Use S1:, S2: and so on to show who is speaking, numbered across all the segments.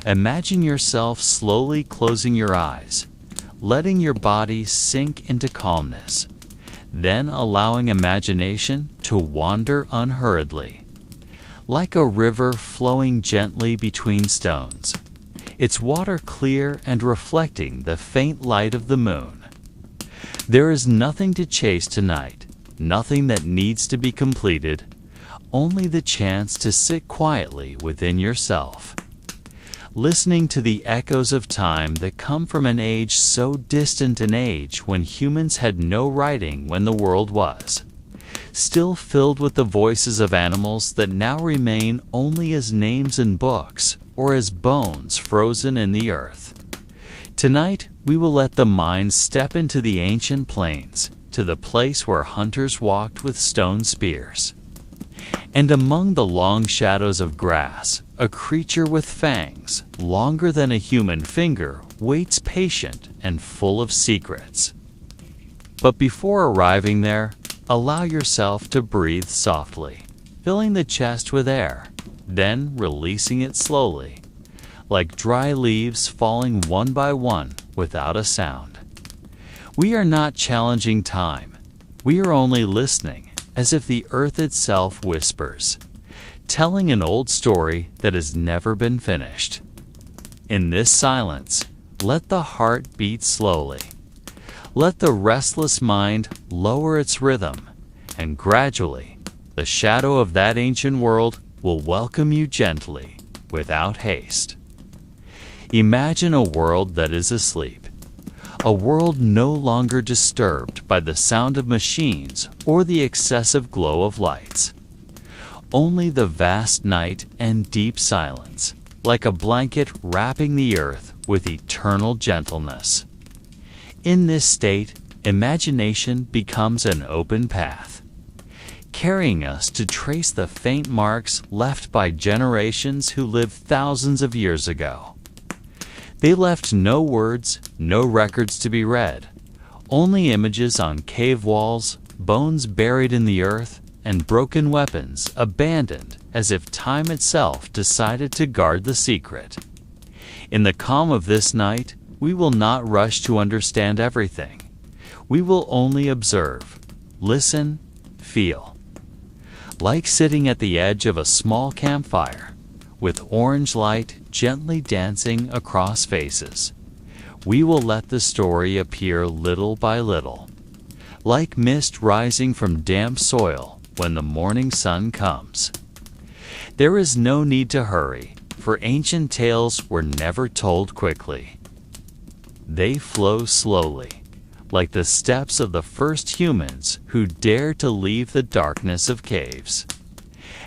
S1: Imagine yourself slowly closing your eyes, letting your body sink into calmness, then allowing imagination to wander unhurriedly. Like a river flowing gently between stones, its water clear and reflecting the faint light of the moon. There is nothing to chase tonight, nothing that needs to be completed, only the chance to sit quietly within yourself, listening to the echoes of time that come from an age so distant an age when humans had no writing when the world was, still filled with the voices of animals that now remain only as names in books or as bones frozen in the earth. Tonight, we will let the mind step into the ancient plains, to the place where hunters walked with stone spears. And among the long shadows of grass, a creature with fangs, longer than a human finger, waits patient and full of secrets. But before arriving there, allow yourself to breathe softly, filling the chest with air, then releasing it slowly, like dry leaves falling one by one without a sound. We are not challenging time. We are only listening, as if the earth itself whispers, telling an old story that has never been finished. In this silence, let the heart beat slowly. Let the restless mind lower its rhythm, and gradually, the shadow of that ancient world will welcome you gently, without haste. Imagine a world that is asleep, a world no longer disturbed by the sound of machines or the excessive glow of lights. Only the vast night and deep silence, like a blanket wrapping the earth with eternal gentleness. In this state, imagination becomes an open path, carrying us to trace the faint marks left by generations who lived thousands of years ago. They left no words, no records to be read, only images on cave walls, bones buried in the earth, and broken weapons abandoned as if time itself decided to guard the secret. In the calm of this night, we will not rush to understand everything. We will only observe, listen, feel. Like sitting at the edge of a small campfire, with orange light gently dancing across faces, we will let the story appear little by little, like mist rising from damp soil when the morning sun comes. There is no need to hurry, for ancient tales were never told quickly. They flow slowly, like the steps of the first humans who dared to leave the darkness of caves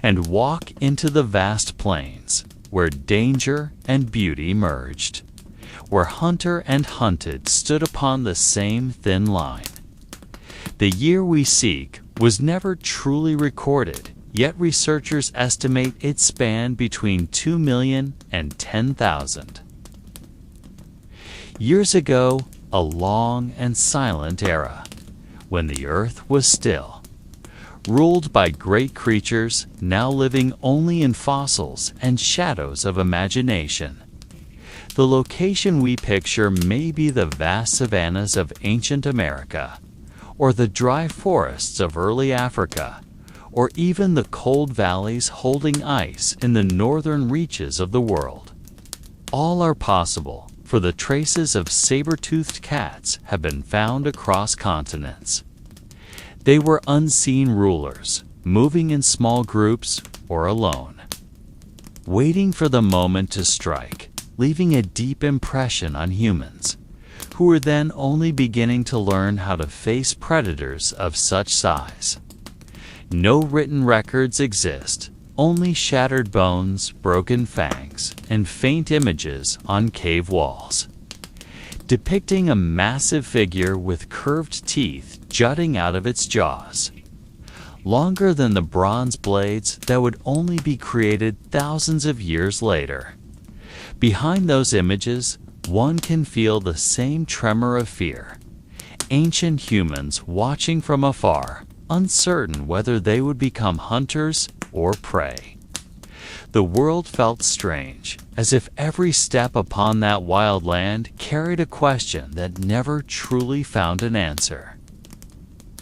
S1: and walk into the vast plains where danger and beauty merged, where hunter and hunted stood upon the same thin line. The year we seek was never truly recorded, yet researchers estimate it spanned between 2 million and 10,000. Years ago, a long and silent era, when the earth was still, ruled by great creatures now living only in fossils and shadows of imagination. The location we picture may be the vast savannas of ancient America, or the dry forests of early Africa, or even the cold valleys holding ice in the northern reaches of the world. All are possible, for the traces of saber-toothed cats have been found across continents. They were unseen rulers, moving in small groups or alone, waiting for the moment to strike, leaving a deep impression on humans, who were then only beginning to learn how to face predators of such size. No written records exist, only shattered bones, broken fangs, and faint images on cave walls, depicting a massive figure with curved teeth jutting out of its jaws, longer than the bronze blades that would only be created thousands of years later. Behind those images, one can feel the same tremor of fear. Ancient humans watching from afar, uncertain whether they would become hunters or prey. The world felt strange, as if every step upon that wild land carried a question that never truly found an answer.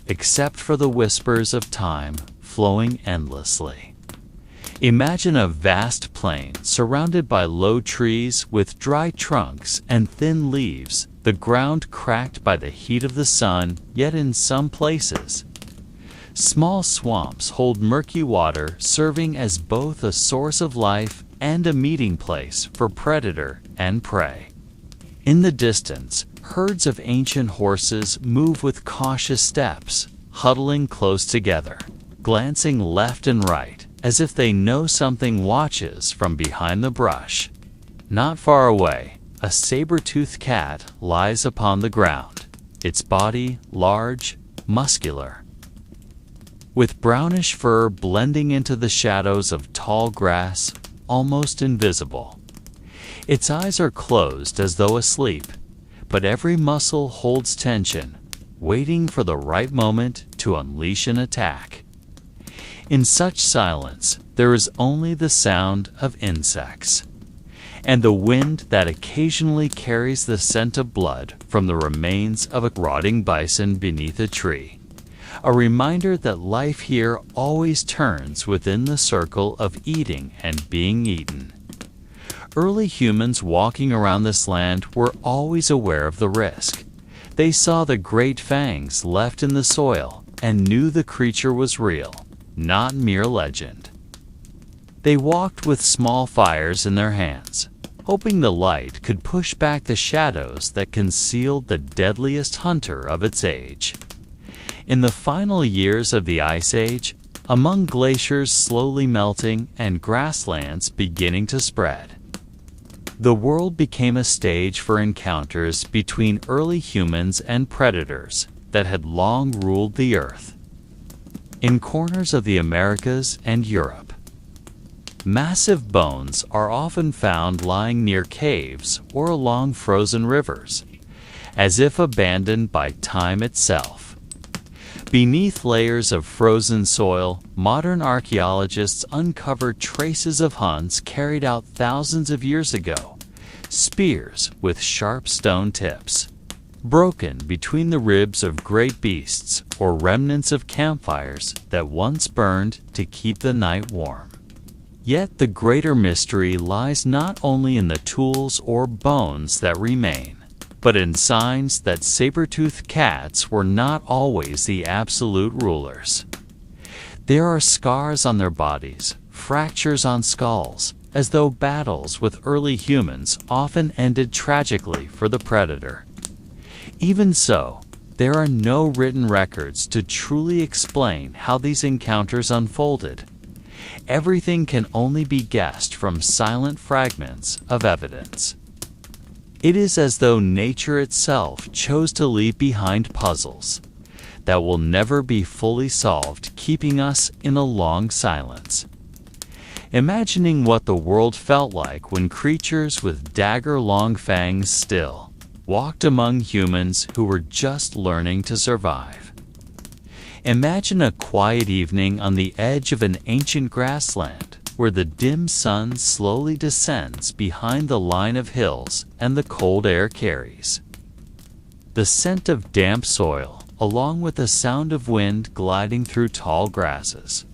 S1: Except for the whispers of time flowing endlessly. Imagine a vast plain surrounded by low trees with dry trunks and thin leaves, the ground cracked by the heat of the sun, yet in some places, small swamps hold murky water, serving as both a source of life and a meeting place for predator and prey. In the distance, herds of ancient horses move with cautious steps, huddling close together, glancing left and right, as if they know something watches from behind the brush. Not far away, a saber-toothed cat lies upon the ground, its body large, muscular, with brownish fur blending into the shadows of tall grass, almost invisible. Its eyes are closed as though asleep, but every muscle holds tension, waiting for the right moment to unleash an attack. In such silence, there is only the sound of insects, and the wind that occasionally carries the scent of blood from the remains of a rotting bison beneath a tree. A reminder that life here always turns within the circle of eating and being eaten. Early humans walking around this land were always aware of the risk. They saw the great fangs left in the soil and knew the creature was real, not mere legend. They walked with small fires in their hands, hoping the light could push back the shadows that concealed the deadliest hunter of its age. In the final years of the Ice Age, among glaciers slowly melting and grasslands beginning to spread, the world became a stage for encounters between early humans and predators that had long ruled the earth. In corners of the Americas and Europe, massive bones are often found lying near caves or along frozen rivers, as if abandoned by time itself. Beneath layers of frozen soil, modern archaeologists uncovered traces of hunts carried out thousands of years ago, spears with sharp stone tips, broken between the ribs of great beasts, or remnants of campfires that once burned to keep the night warm. Yet the greater mystery lies not only in the tools or bones that remain, but in signs that saber-toothed cats were not always the absolute rulers. There are scars on their bodies, fractures on skulls, as though battles with early humans often ended tragically for the predator. Even so, there are no written records to truly explain how these encounters unfolded. Everything can only be guessed from silent fragments of evidence. It is as though nature itself chose to leave behind puzzles that will never be fully solved, keeping us in a long silence. Imagining what the world felt like when creatures with dagger-long fangs still walked among humans who were just learning to survive. Imagine a quiet evening on the edge of an ancient grassland, where the dim sun slowly descends behind the line of hills and the cold air carries the scent of damp soil, along with the sound of wind gliding through tall grasses.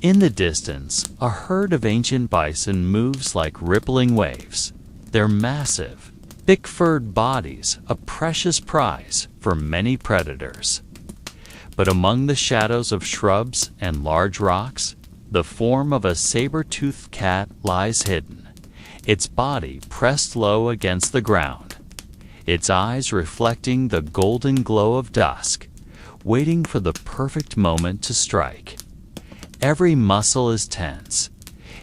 S1: In the distance, a herd of ancient bison moves like rippling waves, their massive, thick-furred bodies a precious prize for many predators. But among the shadows of shrubs and large rocks, the form of a saber-toothed cat lies hidden, its body pressed low against the ground, its eyes reflecting the golden glow of dusk, waiting for the perfect moment to strike. Every muscle is tense.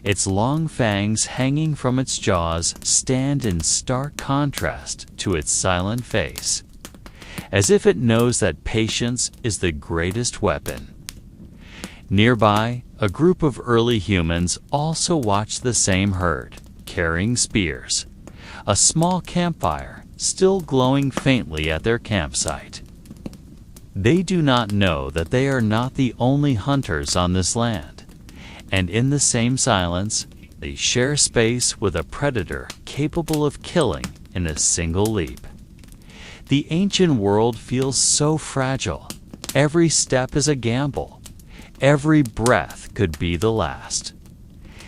S1: Its long fangs hanging from its jaws stand in stark contrast to its silent face, as if it knows that patience is the greatest weapon. Nearby, a group of early humans also watch the same herd, carrying spears, a small campfire still glowing faintly at their campsite. They do not know that they are not the only hunters on this land, And in the same silence, they share space with a predator capable of killing in a single leap. The ancient world feels so fragile. Every step is a gamble. Every breath could be the last.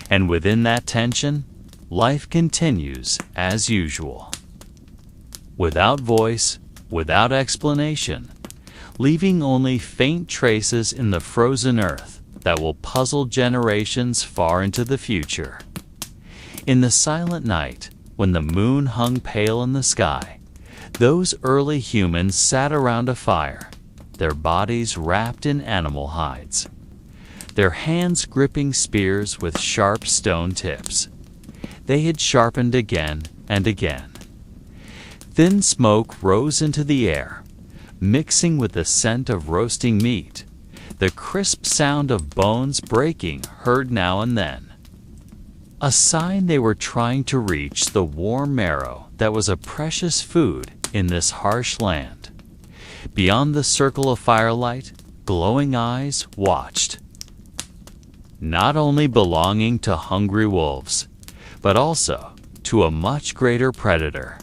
S1: And within that tension, life continues as usual. Without voice, without explanation, leaving only faint traces in the frozen earth that will puzzle generations far into the future. In the silent night, when the moon hung pale in the sky, those early humans sat around a fire, their bodies wrapped in animal hides, their hands gripping spears with sharp stone tips. They had sharpened again and again. Thin smoke rose into the air, mixing with the scent of roasting meat, the crisp sound of bones breaking heard now and then. A sign they were trying to reach the warm marrow that was a precious food in this harsh land. Beyond the circle of firelight, glowing eyes watched. Not only belonging to hungry wolves, but also to a much greater predator,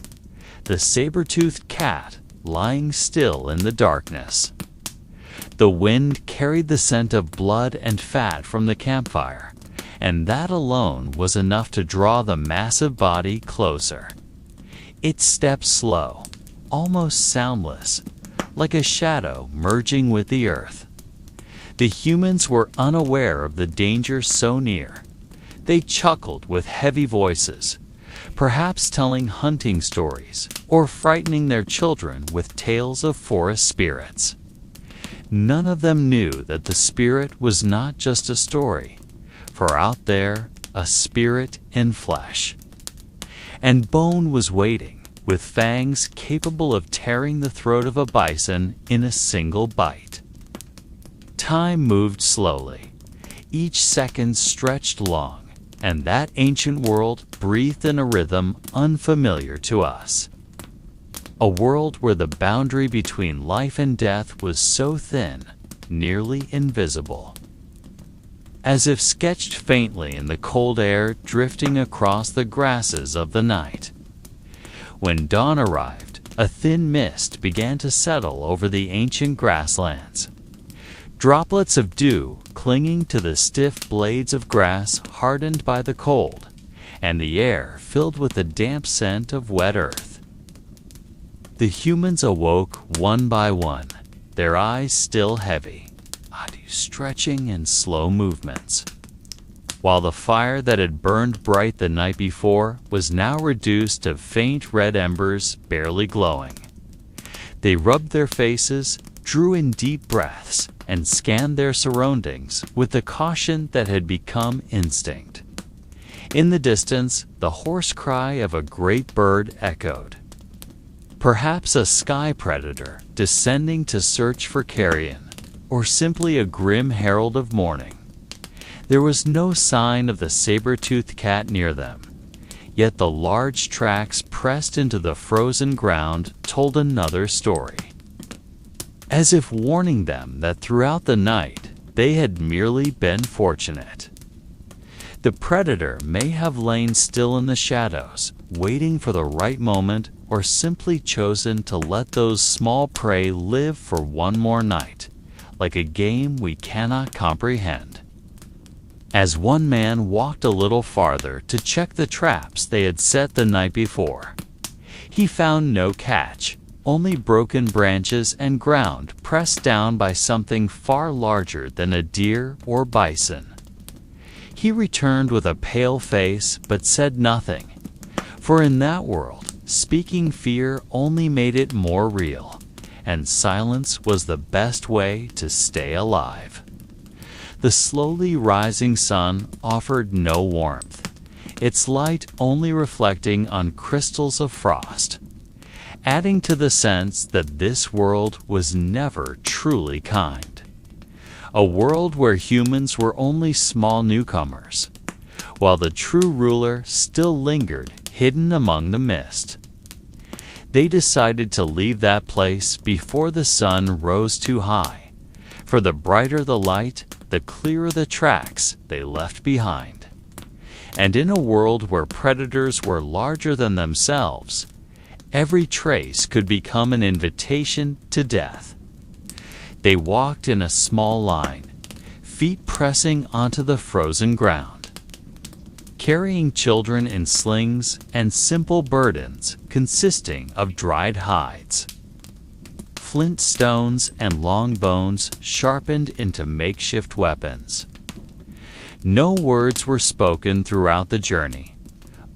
S1: the saber-toothed cat lying still in the darkness. The wind carried the scent of blood and fat from the campfire, and that alone was enough to draw the massive body closer. It stepped slow, almost soundless, like a shadow merging with the earth. The humans were unaware of the danger so near. They chuckled with heavy voices, perhaps telling hunting stories or frightening their children with tales of forest spirits. None of them knew that the spirit was not just a story, for out there, a spirit in flesh. And bone was waiting, with fangs capable of tearing the throat of a bison in a single bite. Time moved slowly. Each second stretched long, and that ancient world breathed in a rhythm unfamiliar to us. A world where the boundary between life and death was so thin, nearly invisible. As if sketched faintly in the cold air drifting across the grasses of the night. When dawn arrived, a thin mist began to settle over the ancient grasslands. Droplets of dew clinging to the stiff blades of grass hardened by the cold, and the air filled with the damp scent of wet earth. The humans awoke one by one, their eyes still heavy, stretching in slow movements, while the fire that had burned bright the night before was now reduced to faint red embers barely glowing. They rubbed their faces, drew in deep breaths, and scanned their surroundings with the caution that had become instinct. In the distance, the hoarse cry of a great bird echoed. Perhaps a sky predator descending to search for carrion, or simply a grim herald of morning. There was no sign of the saber-toothed cat near them, yet the large tracks pressed into the frozen ground told another story, as if warning them that throughout the night they had merely been fortunate. The predator may have lain still in the shadows, waiting for the right moment, or simply chosen to let those small prey live for one more night, like a game we cannot comprehend. As one man walked a little farther to check the traps they had set the night before, he found no catch, only broken branches and ground pressed down by something far larger than a deer or bison. He returned with a pale face but said nothing, for in that world, speaking fear only made it more real, and silence was the best way to stay alive. The slowly rising sun offered no warmth, its light only reflecting on crystals of frost, adding to the sense that this world was never truly kind. A world where humans were only small newcomers, while the true ruler still lingered hidden among the mist. They decided to leave that place before the sun rose too high, for the brighter the light, the clearer the tracks they left behind. And in a world where predators were larger than themselves, every trace could become an invitation to death. They walked in a small line, feet pressing onto the frozen ground, carrying children in slings and simple burdens consisting of dried hides, flint stones and long bones sharpened into makeshift weapons. No words were spoken throughout the journey,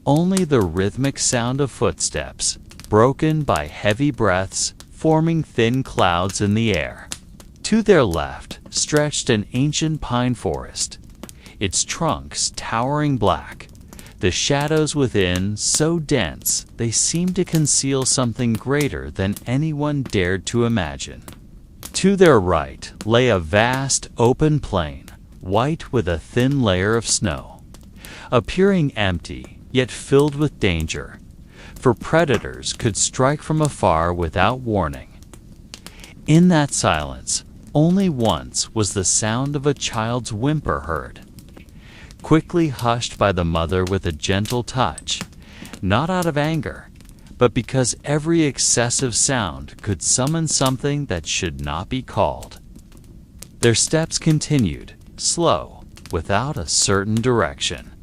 S1: only the rhythmic sound of footsteps, broken by heavy breaths forming thin clouds in the air. To their left stretched an ancient pine forest, its trunks towering black, the shadows within so dense they seemed to conceal something greater than anyone dared to imagine. To their right lay a vast open plain, white with a thin layer of snow, appearing empty yet filled with danger, for predators could strike from afar without warning. In that silence, only once was the sound of a child's whimper heard, quickly hushed by the mother with a gentle touch, not out of anger, but because every excessive sound could summon something that should not be called. Their steps continued, slow, without a certain direction,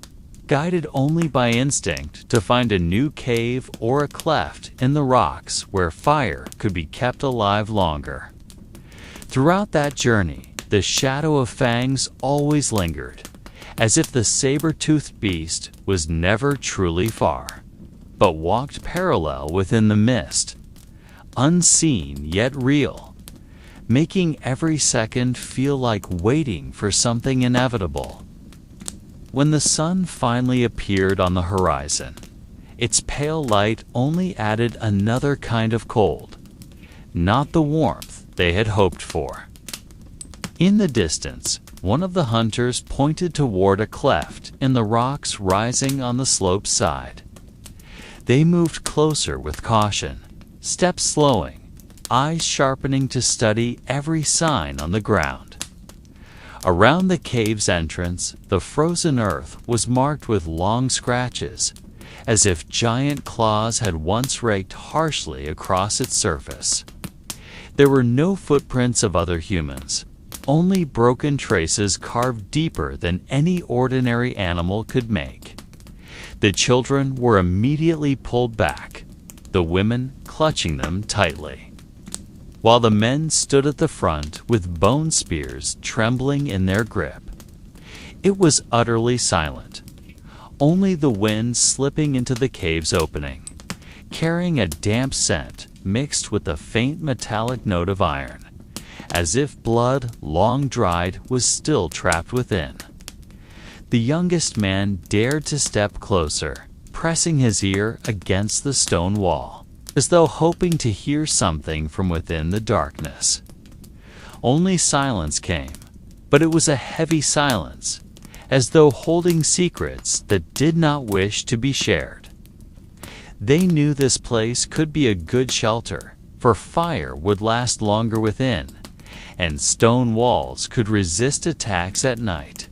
S1: guided only by instinct to find a new cave or a cleft in the rocks where fire could be kept alive longer. Throughout that journey, the shadow of fangs always lingered, as if the saber-toothed beast was never truly far, but walked parallel within the mist, unseen yet real, making every second feel like waiting for something inevitable. When the sun finally appeared on the horizon, its pale light only added another kind of cold, not the warmth they had hoped for. In the distance, one of the hunters pointed toward a cleft in the rocks rising on the slope's side. They moved closer with caution, steps slowing, eyes sharpening to study every sign on the ground. Around the cave's entrance, the frozen earth was marked with long scratches, as if giant claws had once raked harshly across its surface. There were no footprints of other humans, only broken traces carved deeper than any ordinary animal could make. The children were immediately pulled back, the women clutching them tightly, while the men stood at the front with bone spears trembling in their grip. It was utterly silent, only the wind slipping into the cave's opening, carrying a damp scent mixed with a faint metallic note of iron, as if blood, long dried, was still trapped within. The youngest man dared to step closer, pressing his ear against the stone wall, as though hoping to hear something from within the darkness. Only silence came, but it was a heavy silence, as though holding secrets that did not wish to be shared. They knew this place could be a good shelter, for fire would last longer within, and stone walls could resist attacks at night.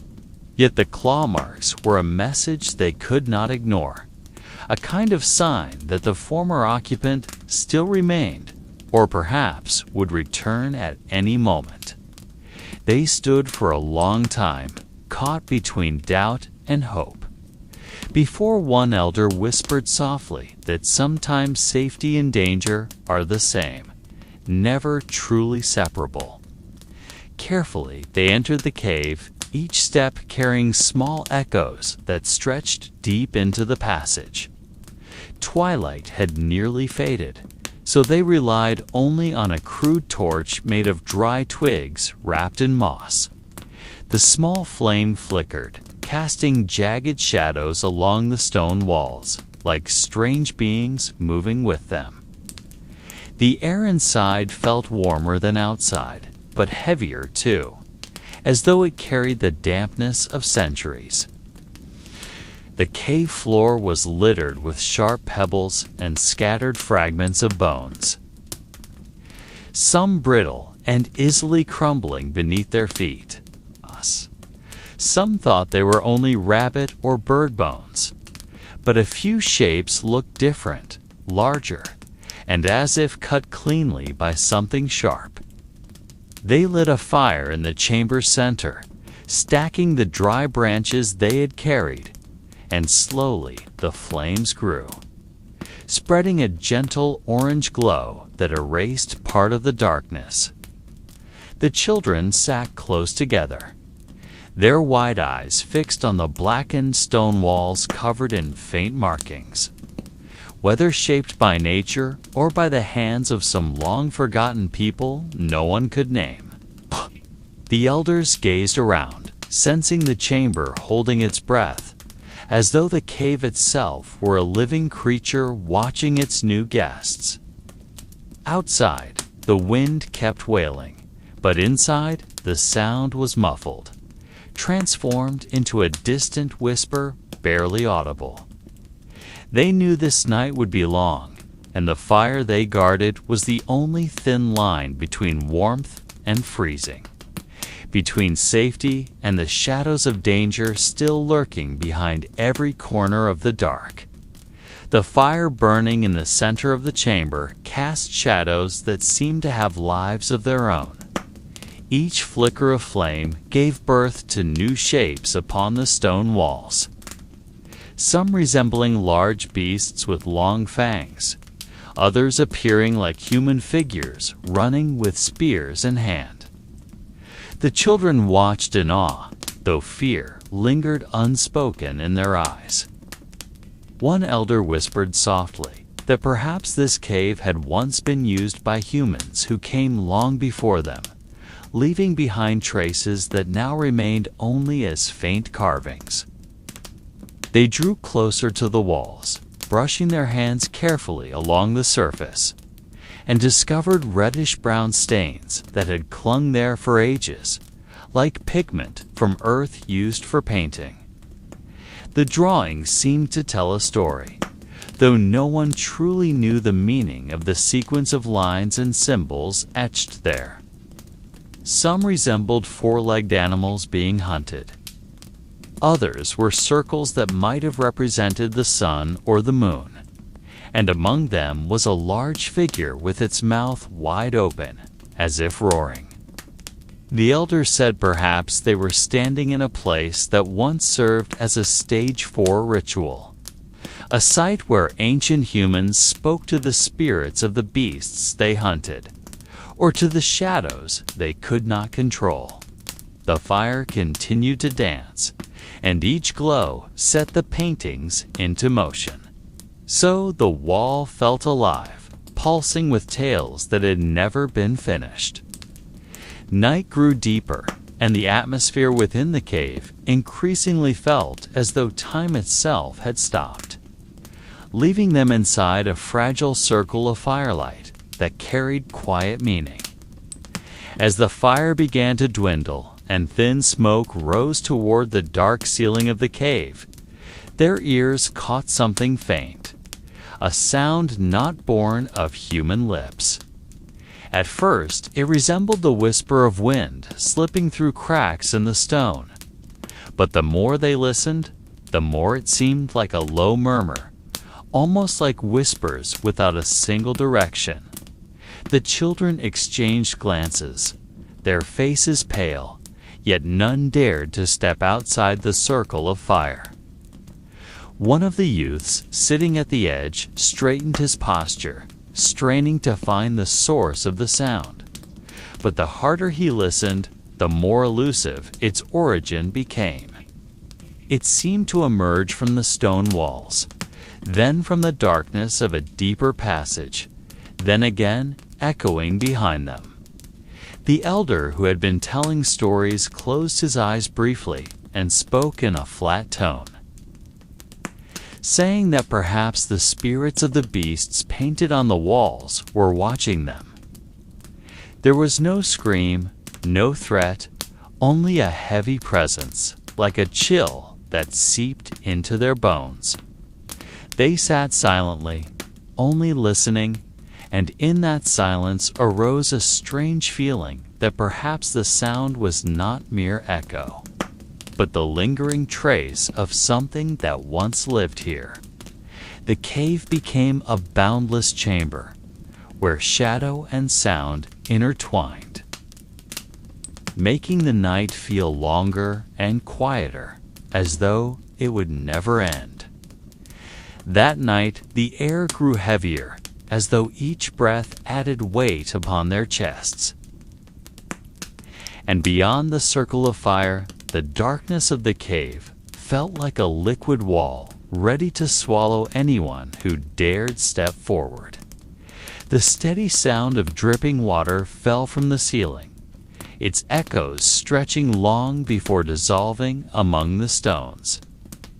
S1: Yet the claw marks were a message they could not ignore, a kind of sign that the former occupant still remained, or perhaps would return at any moment. They stood for a long time, caught between doubt and hope, before one elder whispered softly that sometimes safety and danger are the same, never truly separable. Carefully, they entered the cave, each step carrying small echoes that stretched deep into the passage. Twilight had nearly faded, so they relied only on a crude torch made of dry twigs wrapped in moss. The small flame flickered, casting jagged shadows along the stone walls, like strange beings moving with them. The air inside felt warmer than outside, but heavier too, as though it carried the dampness of centuries. The cave floor was littered with sharp pebbles and scattered fragments of bones, some brittle and easily crumbling beneath their feet. guess. Some thought they were only rabbit or bird bones, but a few shapes looked different, larger, and as if cut cleanly by something sharp. They lit a fire in the chamber's center, stacking the dry branches they had carried, and slowly the flames grew, spreading a gentle orange glow that erased part of the darkness. The children sat close together, their wide eyes fixed on the blackened stone walls covered in faint markings, whether shaped by nature or by the hands of some long-forgotten people no one could name. The elders gazed around, sensing the chamber holding its breath, as though the cave itself were a living creature watching its new guests. Outside, the wind kept wailing, but inside, the sound was muffled, transformed into a distant whisper barely audible. They knew this night would be long, and the fire they guarded was the only thin line between warmth and freezing, between safety and the shadows of danger still lurking behind every corner of the dark. The fire burning in the center of the chamber cast shadows that seemed to have lives of their own. Each flicker of flame gave birth to new shapes upon the stone walls, some resembling large beasts with long fangs, others appearing like human figures running with spears in hand. The children watched in awe, though fear lingered unspoken in their eyes. One elder whispered softly that perhaps this cave had once been used by humans who came long before them, leaving behind traces that now remained only as faint carvings. They drew closer to the walls, brushing their hands carefully along the surface, and discovered reddish-brown stains that had clung there for ages, like pigment from earth used for painting. The drawings seemed to tell a story, though no one truly knew the meaning of the sequence of lines and symbols etched there. Some resembled four-legged animals being hunted. Others were circles that might have represented the sun or the moon, and among them was a large figure with its mouth wide open, as if roaring. The elders said perhaps they were standing in a place that once served as a stage 4 ritual, a site where ancient humans spoke to the spirits of the beasts they hunted, or to the shadows they could not control. The fire continued to dance, and each glow set the paintings into motion. So the wall felt alive, pulsing with tales that had never been finished. Night grew deeper, and the atmosphere within the cave increasingly felt as though time itself had stopped, leaving them inside a fragile circle of firelight that carried quiet meaning. As the fire began to dwindle and thin smoke rose toward the dark ceiling of the cave, their ears caught something faint, a sound not born of human lips. At first, it resembled the whisper of wind slipping through cracks in the stone, but the more they listened, the more it seemed like a low murmur, almost like whispers without a single direction. The children exchanged glances, their faces pale, yet none dared to step outside the circle of fire. One of the youths, sitting at the edge, straightened his posture, straining to find the source of the sound. But the harder he listened, the more elusive its origin became. It seemed to emerge from the stone walls, then from the darkness of a deeper passage, then again echoing behind them. The elder who had been telling stories closed his eyes briefly and spoke in a flat tone, saying that perhaps the spirits of the beasts painted on the walls were watching them. There was no scream, no threat, only a heavy presence, like a chill that seeped into their bones. They sat silently, only listening, and in that silence arose a strange feeling that perhaps the sound was not mere echo, but the lingering trace of something that once lived here. The cave became a boundless chamber, where shadow and sound intertwined, making the night feel longer and quieter, as though it would never end. That night, the air grew heavier, as though each breath added weight upon their chests. And beyond the circle of fire, the darkness of the cave felt like a liquid wall, ready to swallow anyone who dared step forward. The steady sound of dripping water fell from the ceiling, its echoes stretching long before dissolving among the stones.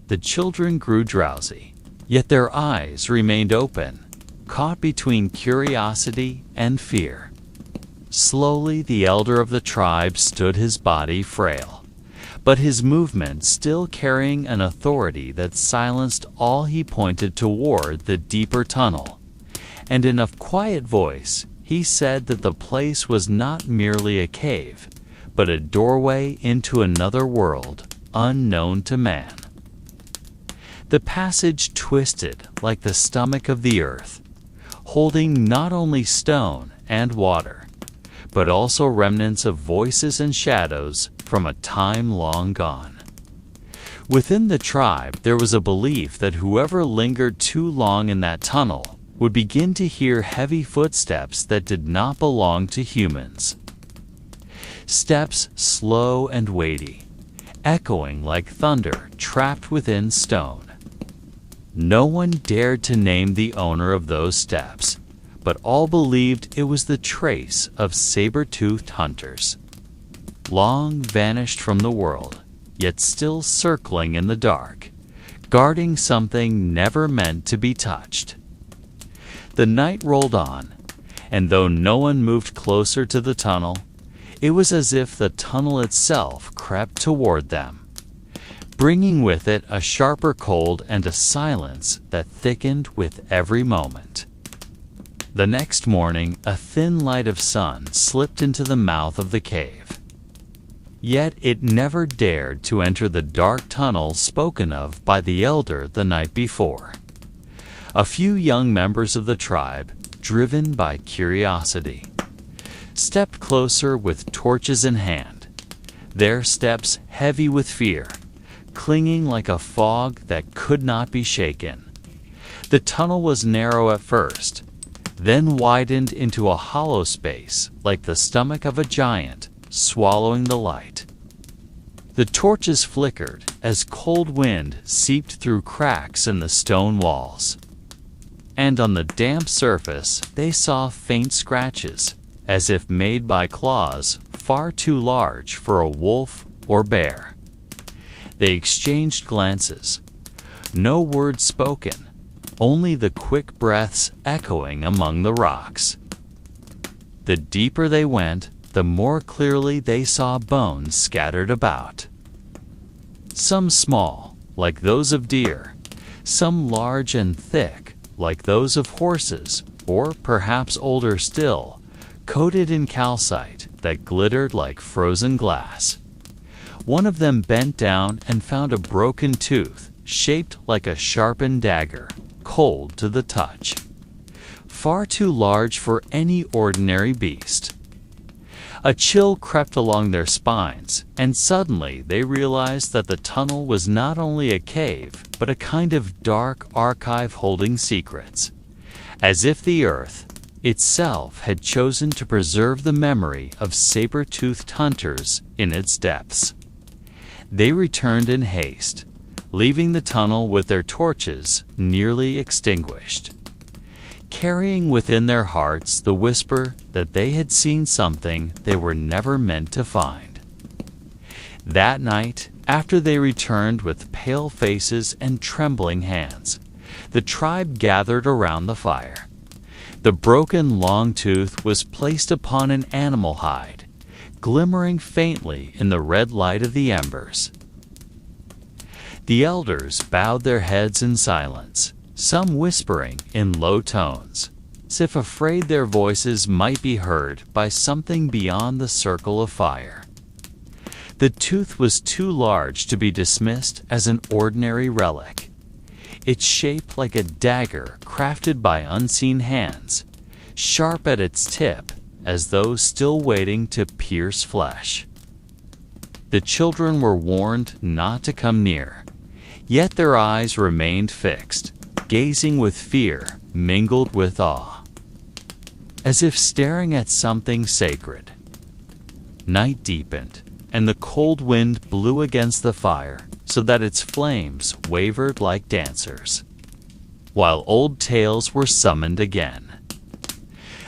S1: The children grew drowsy, yet their eyes remained open, caught between curiosity and fear. Slowly the elder of the tribe stood, his body frail, but his movement still carrying an authority that silenced all. He pointed toward the deeper tunnel, and in a quiet voice he said that the place was not merely a cave, but a doorway into another world unknown to man. The passage twisted like the stomach of the earth, holding not only stone and water, but also remnants of voices and shadows from a time long gone. Within the tribe there was a belief that whoever lingered too long in that tunnel would begin to hear heavy footsteps that did not belong to humans. Steps slow and weighty, echoing like thunder trapped within stone. No one dared to name the owner of those steps, but all believed it was the trace of saber-toothed hunters, long vanished from the world, yet still circling in the dark, guarding something never meant to be touched. The night rolled on, and though no one moved closer to the tunnel, it was as if the tunnel itself crept toward them, bringing with it a sharper cold and a silence that thickened with every moment. The next morning, a thin light of sun slipped into the mouth of the cave. Yet it never dared to enter the dark tunnel spoken of by the elder the night before. A few young members of the tribe, driven by curiosity, stepped closer with torches in hand, their steps heavy with fear, clinging like a fog that could not be shaken. The tunnel was narrow at first, then widened into a hollow space like the stomach of a giant swallowing the light. The torches flickered as cold wind seeped through cracks in the stone walls, and on the damp surface they saw faint scratches, as if made by claws far too large for a wolf or bear. They exchanged glances, no word spoken, only the quick breaths echoing among the rocks. The deeper they went, the more clearly they saw bones scattered about. Some small, like those of deer, some large and thick, like those of horses, or perhaps older still, coated in calcite that glittered like frozen glass. One of them bent down and found a broken tooth shaped like a sharpened dagger, cold to the touch, far too large for any ordinary beast. A chill crept along their spines, and suddenly they realized that the tunnel was not only a cave, but a kind of dark archive holding secrets, as if the earth itself had chosen to preserve the memory of saber-toothed hunters in its depths. They returned in haste, leaving the tunnel with their torches nearly extinguished, carrying within their hearts the whisper that they had seen something they were never meant to find. That night, after they returned with pale faces and trembling hands, the tribe gathered around the fire. The broken long tooth was placed upon an animal hide, glimmering faintly in the red light of the embers. The elders bowed their heads in silence, some whispering in low tones, as if afraid their voices might be heard by something beyond the circle of fire. The tooth was too large to be dismissed as an ordinary relic. Its shape like a dagger crafted by unseen hands, sharp at its tip as though still waiting to pierce flesh. The children were warned not to come near, yet their eyes remained fixed, gazing with fear mingled with awe, as if staring at something sacred. Night deepened, and the cold wind blew against the fire so that its flames wavered like dancers, while old tales were summoned again.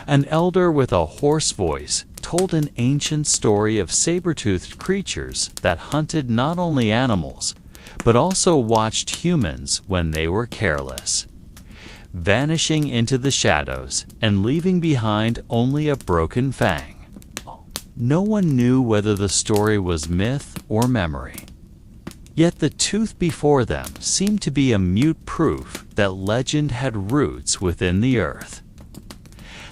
S1: An elder with a hoarse voice told an ancient story of saber-toothed creatures that hunted not only animals, but also watched humans when they were careless, vanishing into the shadows and leaving behind only a broken fang. No one knew whether the story was myth or memory. Yet the tooth before them seemed to be a mute proof that legend had roots within the earth.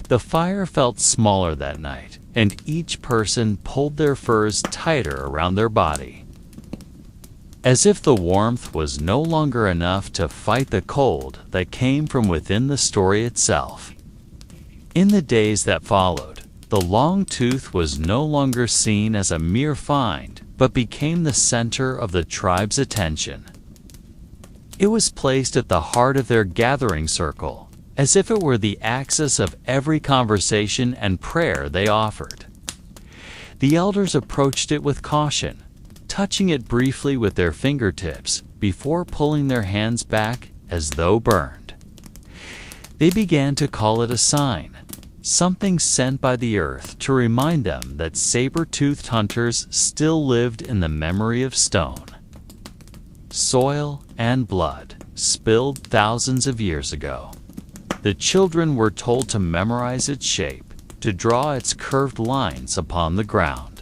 S1: The fire felt smaller that night, and each person pulled their furs tighter around their body, as if the warmth was no longer enough to fight the cold that came from within the story itself. In the days that followed, the long tooth was no longer seen as a mere find, but became the center of the tribe's attention. It was placed at the heart of their gathering circle, as if it were the axis of every conversation and prayer they offered. The elders approached it with caution, touching it briefly with their fingertips before pulling their hands back as though burned. They began to call it a sign, something sent by the earth to remind them that saber-toothed hunters still lived in the memory of stone, soil, and blood spilled thousands of years ago. The children were told to memorize its shape, to draw its curved lines upon the ground,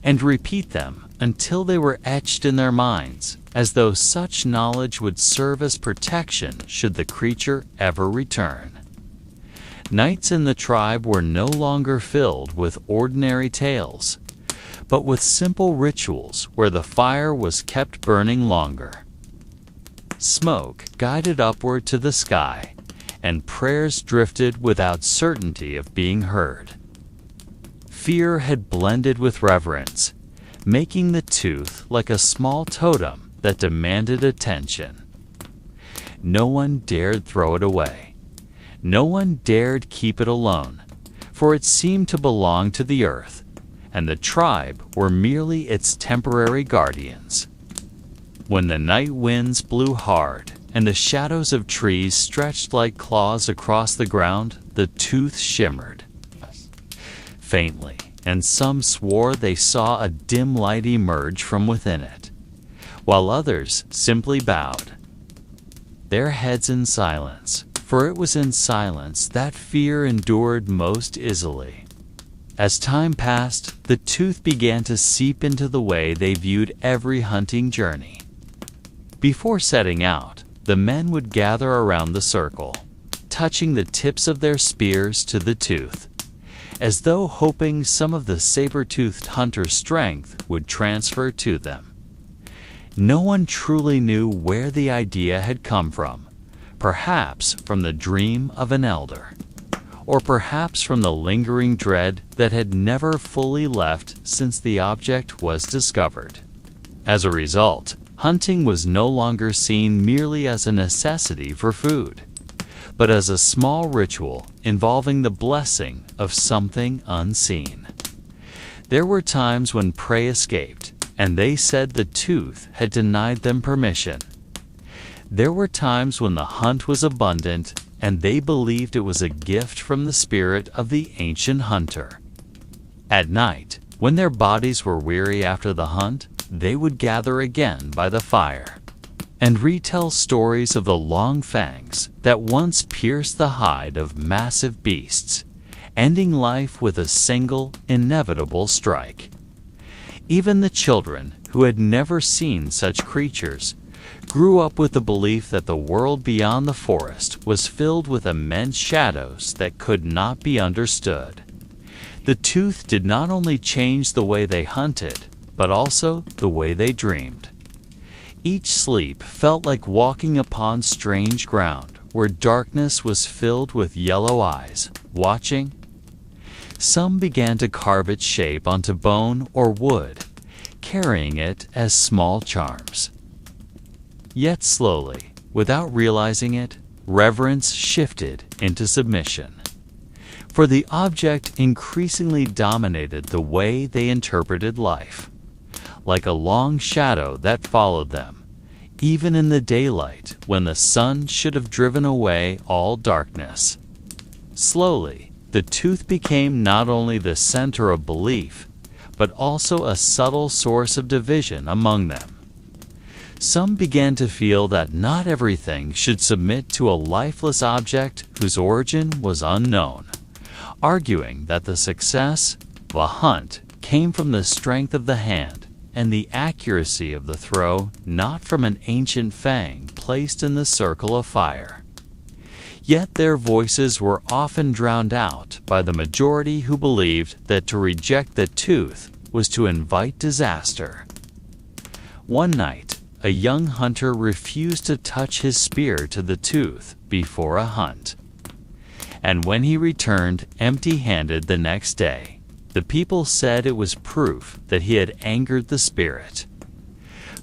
S1: and repeat them until they were etched in their minds, as though such knowledge would serve as protection should the creature ever return. Nights in the tribe were no longer filled with ordinary tales, but with simple rituals where the fire was kept burning longer. Smoke guided upward to the sky, and prayers drifted without certainty of being heard. Fear had blended with reverence, making the tooth like a small totem that demanded attention. No one dared throw it away. No one dared keep it alone, for it seemed to belong to the earth, and the tribe were merely its temporary guardians. When the night winds blew hard, and the shadows of trees stretched like claws across the ground, the tooth shimmered faintly, and some swore they saw a dim light emerge from within it, while others simply bowed their heads in silence, for it was in silence that fear endured most easily. As time passed, the tooth began to seep into the way they viewed every hunting journey. Before setting out, the men would gather around the circle, touching the tips of their spears to the tooth, as though hoping some of the saber-toothed hunter's strength would transfer to them. No one truly knew where the idea had come from, perhaps from the dream of an elder, or perhaps from the lingering dread that had never fully left since the object was discovered. As a result, hunting was no longer seen merely as a necessity for food, but as a small ritual involving the blessing of something unseen. There were times when prey escaped, and they said the tooth had denied them permission. There were times when the hunt was abundant, and they believed it was a gift from the spirit of the ancient hunter. At night, when their bodies were weary after the hunt, they would gather again by the fire and retell stories of the long fangs that once pierced the hide of massive beasts, ending life with a single, inevitable strike. Even the children, who had never seen such creatures, grew up with the belief that the world beyond the forest was filled with immense shadows that could not be understood. The tooth did not only change the way they hunted, but also the way they dreamed. Each sleep felt like walking upon strange ground, where darkness was filled with yellow eyes, watching. Some began to carve its shape onto bone or wood, carrying it as small charms. Yet slowly, without realizing it, reverence shifted into submission. For the object increasingly dominated the way they interpreted life, like a long shadow that followed them, even in the daylight when the sun should have driven away all darkness. Slowly, the tooth became not only the center of belief, but also a subtle source of division among them. Some began to feel that not everything should submit to a lifeless object whose origin was unknown, arguing that the success of a hunt came from the strength of the hand and the accuracy of the throw, not from an ancient fang placed in the circle of fire. Yet their voices were often drowned out by the majority who believed that to reject the tooth was to invite disaster. One night, a young hunter refused to touch his spear to the tooth before a hunt. And when he returned empty-handed the next day, the people said it was proof that he had angered the spirit.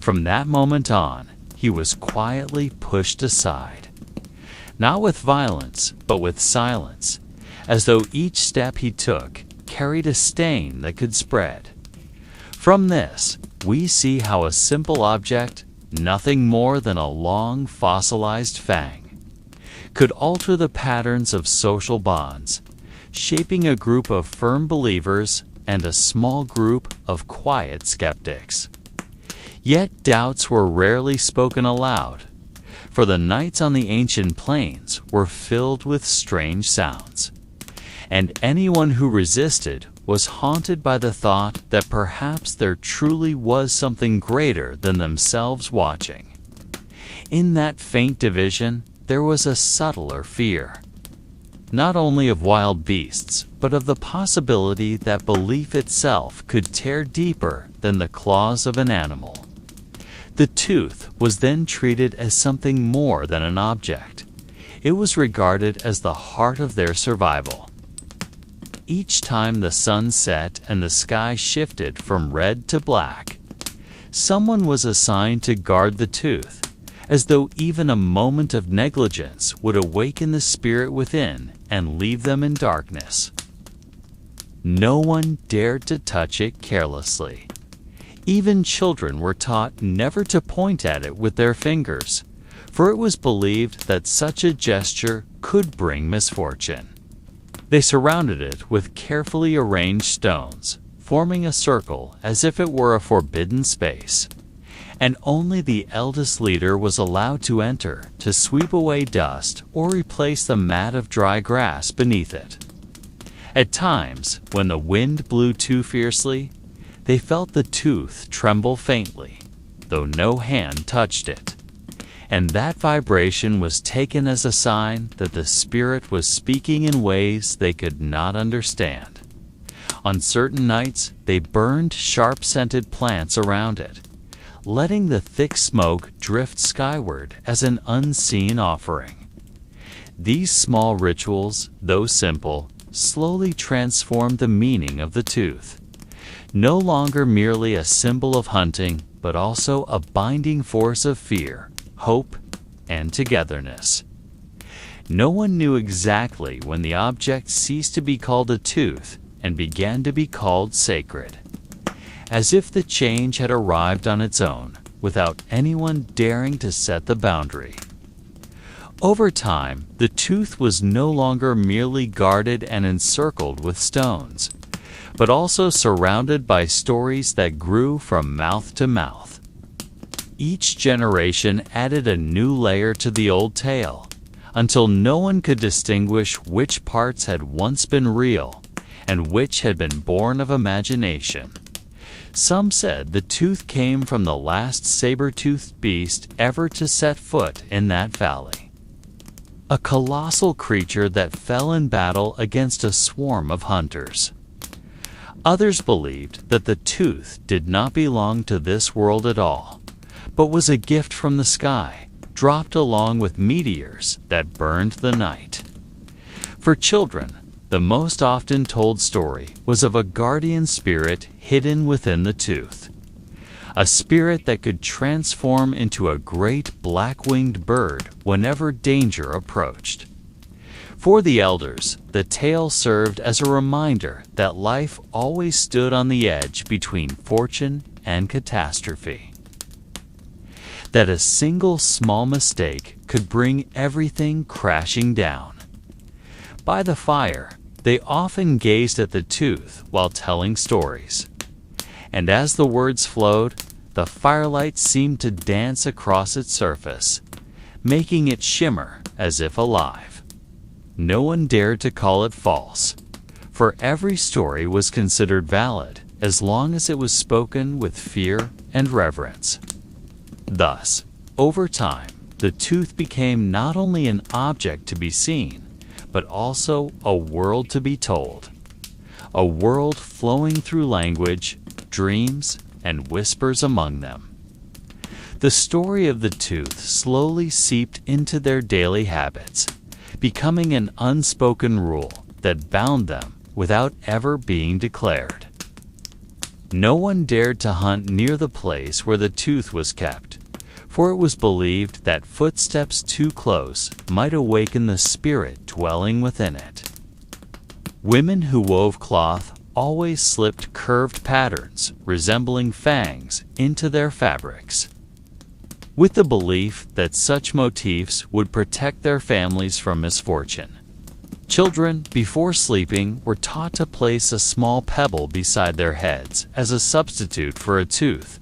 S1: From that moment on, he was quietly pushed aside. Not with violence, but with silence, as though each step he took carried a stain that could spread. From this, we see how a simple object, nothing more than a long fossilized fang, could alter the patterns of social bonds, shaping a group of firm believers and a small group of quiet skeptics. Yet doubts were rarely spoken aloud, for the nights on the ancient plains were filled with strange sounds, and anyone who resisted was haunted by the thought that perhaps there truly was something greater than themselves watching. In that faint division, there was a subtler fear, not only of wild beasts, but of the possibility that belief itself could tear deeper than the claws of an animal. The tooth was then treated as something more than an object. It was regarded as the heart of their survival. Each time the sun set and the sky shifted from red to black, someone was assigned to guard the tooth, as though even a moment of negligence would awaken the spirit within and leave them in darkness. No one dared to touch it carelessly. Even children were taught never to point at it with their fingers, for it was believed that such a gesture could bring misfortune. They surrounded it with carefully arranged stones, forming a circle as if it were a forbidden space, and only the eldest leader was allowed to enter to sweep away dust or replace the mat of dry grass beneath it. At times, when the wind blew too fiercely, they felt the tooth tremble faintly, though no hand touched it, and that vibration was taken as a sign that the spirit was speaking in ways they could not understand. On certain nights, they burned sharp-scented plants around it, letting the thick smoke drift skyward as an unseen offering. These small rituals, though simple, slowly transformed the meaning of the tooth. No longer merely a symbol of hunting, but also a binding force of fear, hope, and togetherness. No one knew exactly when the object ceased to be called a tooth and began to be called sacred, as if the change had arrived on its own, without anyone daring to set the boundary. Over time, the tooth was no longer merely guarded and encircled with stones, but also surrounded by stories that grew from mouth to mouth. Each generation added a new layer to the old tale, until no one could distinguish which parts had once been real and which had been born of imagination. Some said the tooth came from the last saber-toothed beast ever to set foot in that valley, a colossal creature that fell in battle against a swarm of hunters. Others believed that the tooth did not belong to this world at all, but was a gift from the sky, dropped along with meteors that burned the night. For children, the most often told story was of a guardian spirit hidden within the tooth, a spirit that could transform into a great black-winged bird whenever danger approached. For the elders, the tale served as a reminder that life always stood on the edge between fortune and catastrophe, that a single small mistake could bring everything crashing down. By the fire, they often gazed at the tooth while telling stories, and as the words flowed, the firelight seemed to dance across its surface, making it shimmer as if alive. No one dared to call it false, for every story was considered valid as long as it was spoken with fear and reverence. Thus, over time, the tooth became not only an object to be seen, but also a world to be told, a world flowing through language, dreams, and whispers among them. The story of the tooth slowly seeped into their daily habits, becoming an unspoken rule that bound them without ever being declared. No one dared to hunt near the place where the tooth was kept, for it was believed that footsteps too close might awaken the spirit dwelling within it. Women who wove cloth always slipped curved patterns resembling fangs into their fabrics, with the belief that such motifs would protect their families from misfortune. Children, before sleeping, were taught to place a small pebble beside their heads as a substitute for a tooth,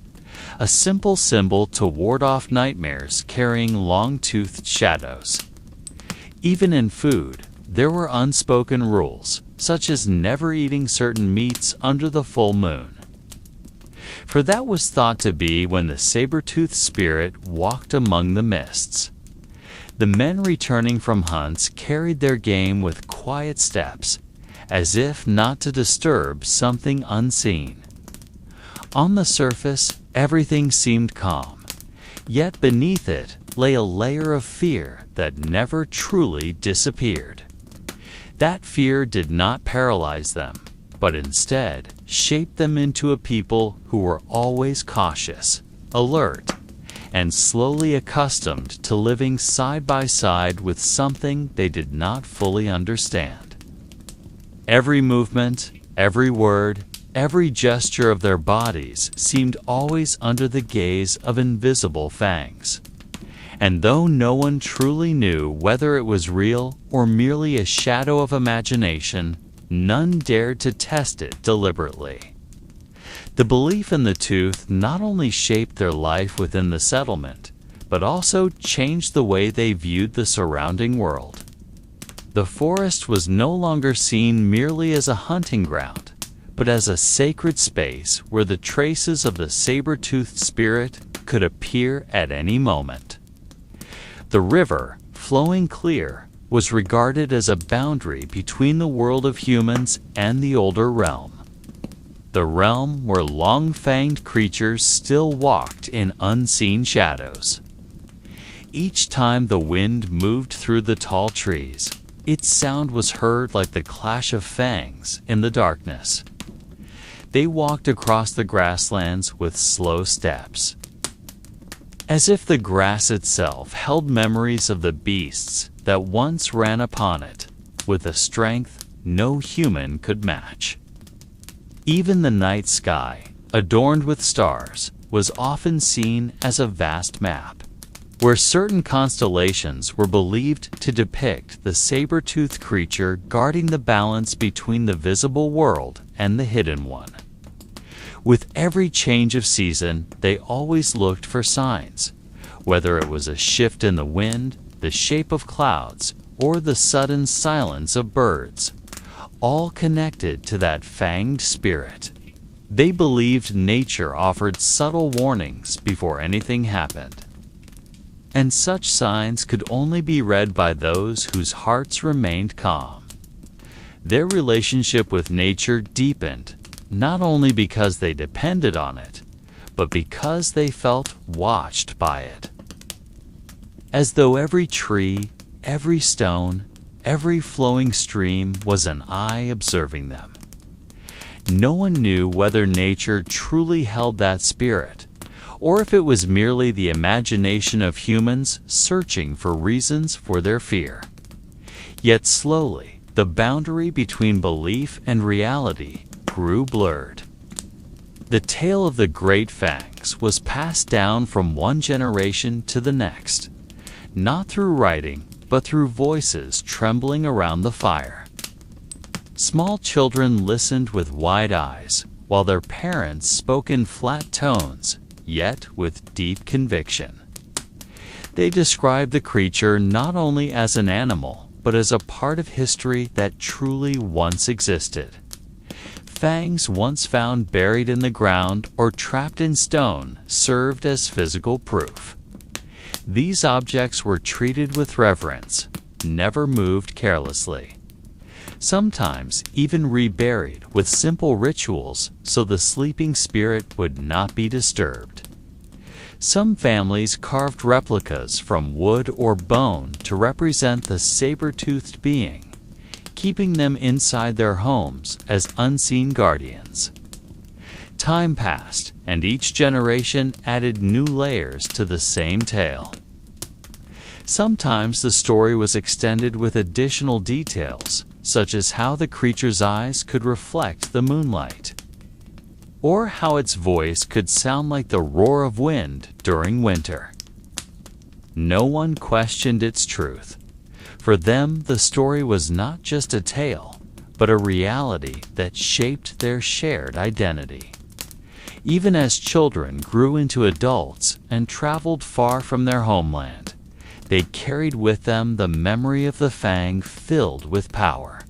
S1: a simple symbol to ward off nightmares carrying long-toothed shadows. Even in food, there were unspoken rules, such as never eating certain meats under the full moon, for that was thought to be when the saber-toothed spirit walked among the mists. The men returning from hunts carried their game with quiet steps, as if not to disturb something unseen. On the surface, everything seemed calm, yet beneath it lay a layer of fear that never truly disappeared. That fear did not paralyze them, but instead shaped them into a people who were always cautious, alert, and slowly accustomed to living side by side with something they did not fully understand. Every movement, every word, every gesture of their bodies seemed always under the gaze of invisible fangs. And though no one truly knew whether it was real or merely a shadow of imagination, none dared to test it deliberately. The belief in the tooth not only shaped their life within the settlement, but also changed the way they viewed the surrounding world. The forest was no longer seen merely as a hunting ground, but as a sacred space where the traces of the saber-toothed spirit could appear at any moment. The river, flowing clear, was regarded as a boundary between the world of humans and the older realm, the realm where long-fanged creatures still walked in unseen shadows. Each time the wind moved through the tall trees, its sound was heard like the clash of fangs in the darkness. They walked across the grasslands with slow steps, as if the grass itself held memories of the beasts that once ran upon it, with a strength no human could match. Even the night sky, adorned with stars, was often seen as a vast map, where certain constellations were believed to depict the saber-toothed creature guarding the balance between the visible world and the hidden one. With every change of season, they always looked for signs, whether it was a shift in the wind, the shape of clouds, or the sudden silence of birds, all connected to that fanged spirit. They believed nature offered subtle warnings before anything happened. And such signs could only be read by those whose hearts remained calm. Their relationship with nature deepened, not only because they depended on it, but because they felt watched by it. As though every tree, every stone, every flowing stream was an eye observing them. No one knew whether nature truly held that spirit, or if it was merely the imagination of humans searching for reasons for their fear. Yet slowly, the boundary between belief and reality grew blurred. The tale of the great fangs was passed down from one generation to the next, not through writing, but through voices trembling around the fire. Small children listened with wide eyes, while their parents spoke in flat tones, yet with deep conviction. They described the creature not only as an animal, but as a part of history that truly once existed. Fangs once found buried in the ground or trapped in stone served as physical proof. These objects were treated with reverence, never moved carelessly. Sometimes even reburied with simple rituals so the sleeping spirit would not be disturbed. Some families carved replicas from wood or bone to represent the saber-toothed being, keeping them inside their homes as unseen guardians. Time passed, and each generation added new layers to the same tale. Sometimes the story was extended with additional details, such as how the creature's eyes could reflect the moonlight, or how its voice could sound like the roar of wind during winter. No one questioned its truth. For them, the story was not just a tale, but a reality that shaped their shared identity. Even as children grew into adults and traveled far from their homeland, they carried with them the memory of the fang filled with power.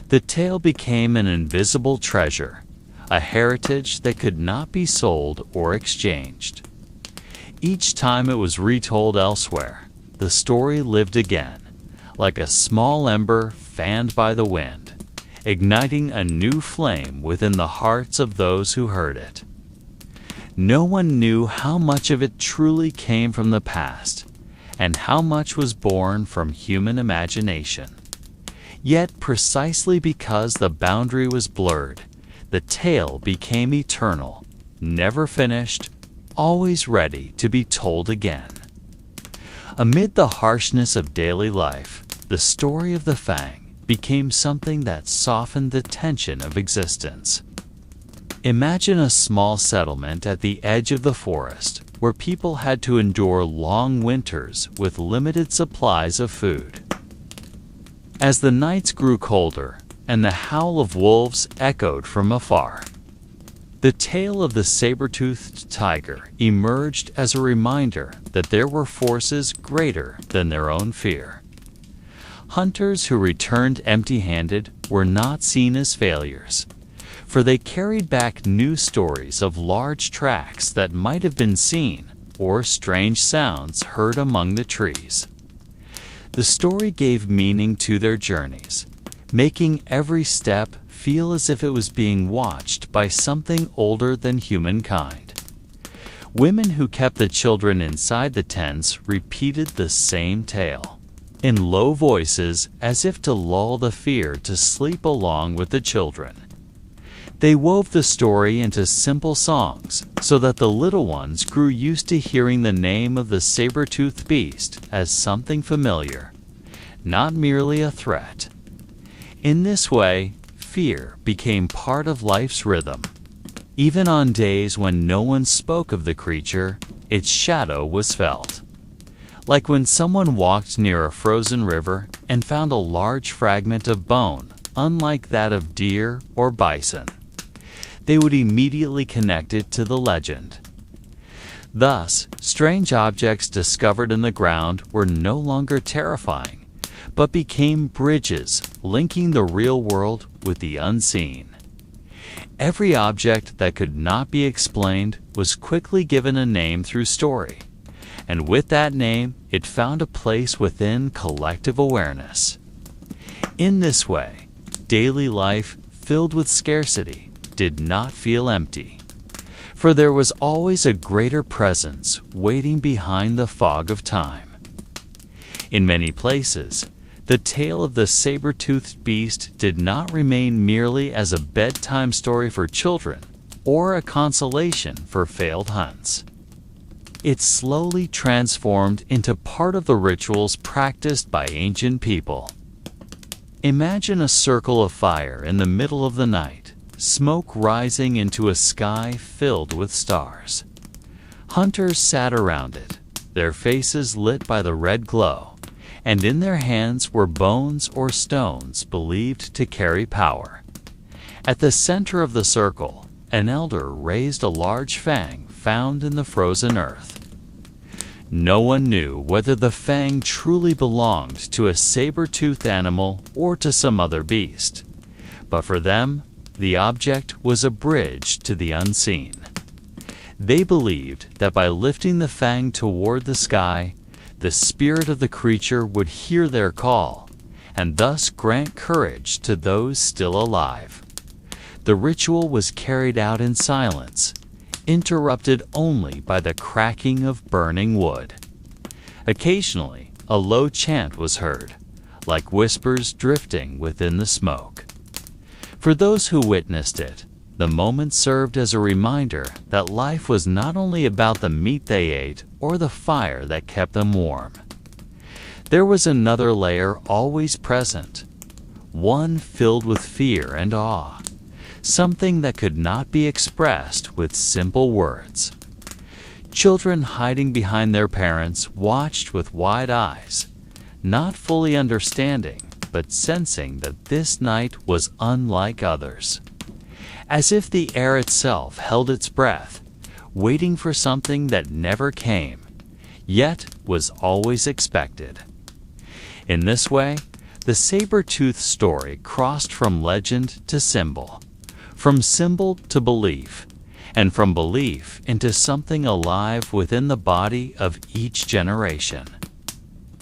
S1: The tale became an invisible treasure, a heritage that could not be sold or exchanged. Each time it was retold elsewhere, the story lived again, like a small ember fanned by the wind, igniting a new flame within the hearts of those who heard it. No one knew how much of it truly came from the past, and how much was born from human imagination. Yet precisely because the boundary was blurred, the tale became eternal, never finished, always ready to be told again. Amid the harshness of daily life, the story of the fang became something that softened the tension of existence. Imagine a small settlement at the edge of the forest where people had to endure long winters with limited supplies of food. As the nights grew colder and the howl of wolves echoed from afar, the tale of the saber-toothed tiger emerged as a reminder that there were forces greater than their own fear. Hunters who returned empty-handed were not seen as failures, for they carried back new stories of large tracks that might have been seen or strange sounds heard among the trees. The story gave meaning to their journeys, making every step feel as if it was being watched by something older than humankind. Women who kept the children inside the tents repeated the same tale, in low voices as if to lull the fear to sleep along with the children. They wove the story into simple songs so that the little ones grew used to hearing the name of the saber-toothed beast as something familiar, not merely a threat. In this way, fear became part of life's rhythm. Even on days when no one spoke of the creature, its shadow was felt. Like when someone walked near a frozen river and found a large fragment of bone, unlike that of deer or bison. They would immediately connect it to the legend. Thus, strange objects discovered in the ground were no longer terrifying, but became bridges linking the real world with the unseen. Every object that could not be explained was quickly given a name through story, and with that name, it found a place within collective awareness. In this way, daily life, filled with scarcity, did not feel empty, for there was always a greater presence waiting behind the fog of time. In many places, the tale of the saber-toothed beast did not remain merely as a bedtime story for children or a consolation for failed hunts. It slowly transformed into part of the rituals practiced by ancient people. Imagine a circle of fire in the middle of the night, smoke rising into a sky filled with stars. Hunters sat around it, their faces lit by the red glow, and in their hands were bones or stones believed to carry power. At the center of the circle, an elder raised a large fang found in the frozen earth. No one knew whether the fang truly belonged to a saber-toothed animal or to some other beast, but for them, the object was a bridge to the unseen. They believed that by lifting the fang toward the sky, the spirit of the creature would hear their call, and thus grant courage to those still alive. The ritual was carried out in silence, interrupted only by the cracking of burning wood. Occasionally, a low chant was heard, like whispers drifting within the smoke. For those who witnessed it, the moment served as a reminder that life was not only about the meat they ate or the fire that kept them warm. There was another layer always present, one filled with fear and awe, something that could not be expressed with simple words. Children hiding behind their parents watched with wide eyes, not fully understanding, but sensing that this night was unlike others. As if the air itself held its breath, waiting for something that never came, yet was always expected. In this way, the saber-toothed story crossed from legend to symbol, from symbol to belief, and from belief into something alive within the body of each generation.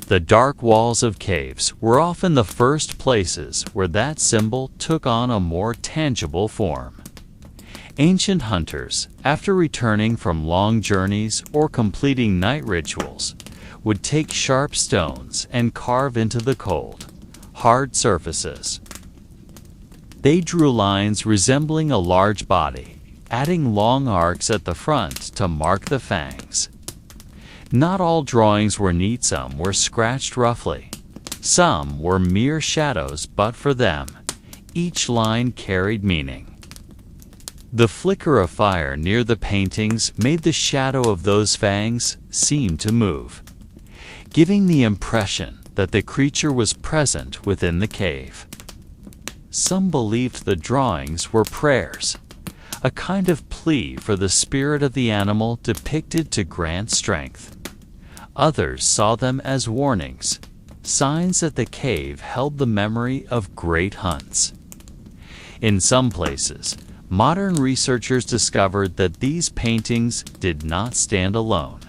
S1: The dark walls of caves were often the first places where that symbol took on a more tangible form. Ancient hunters, after returning from long journeys or completing night rituals, would take sharp stones and carve into the cold, hard surfaces. They drew lines resembling a large body, adding long arcs at the front to mark the fangs. Not all drawings were neat, some were scratched roughly. Some were mere shadows, but for them, each line carried meaning. The flicker of fire near the paintings made the shadow of those fangs seem to move, giving the impression that the creature was present within the cave. Some believed the drawings were prayers, a kind of plea for the spirit of the animal depicted to grant strength. Others saw them as warnings, signs that the cave held the memory of great hunts. In some places, modern researchers discovered that these paintings did not stand alone,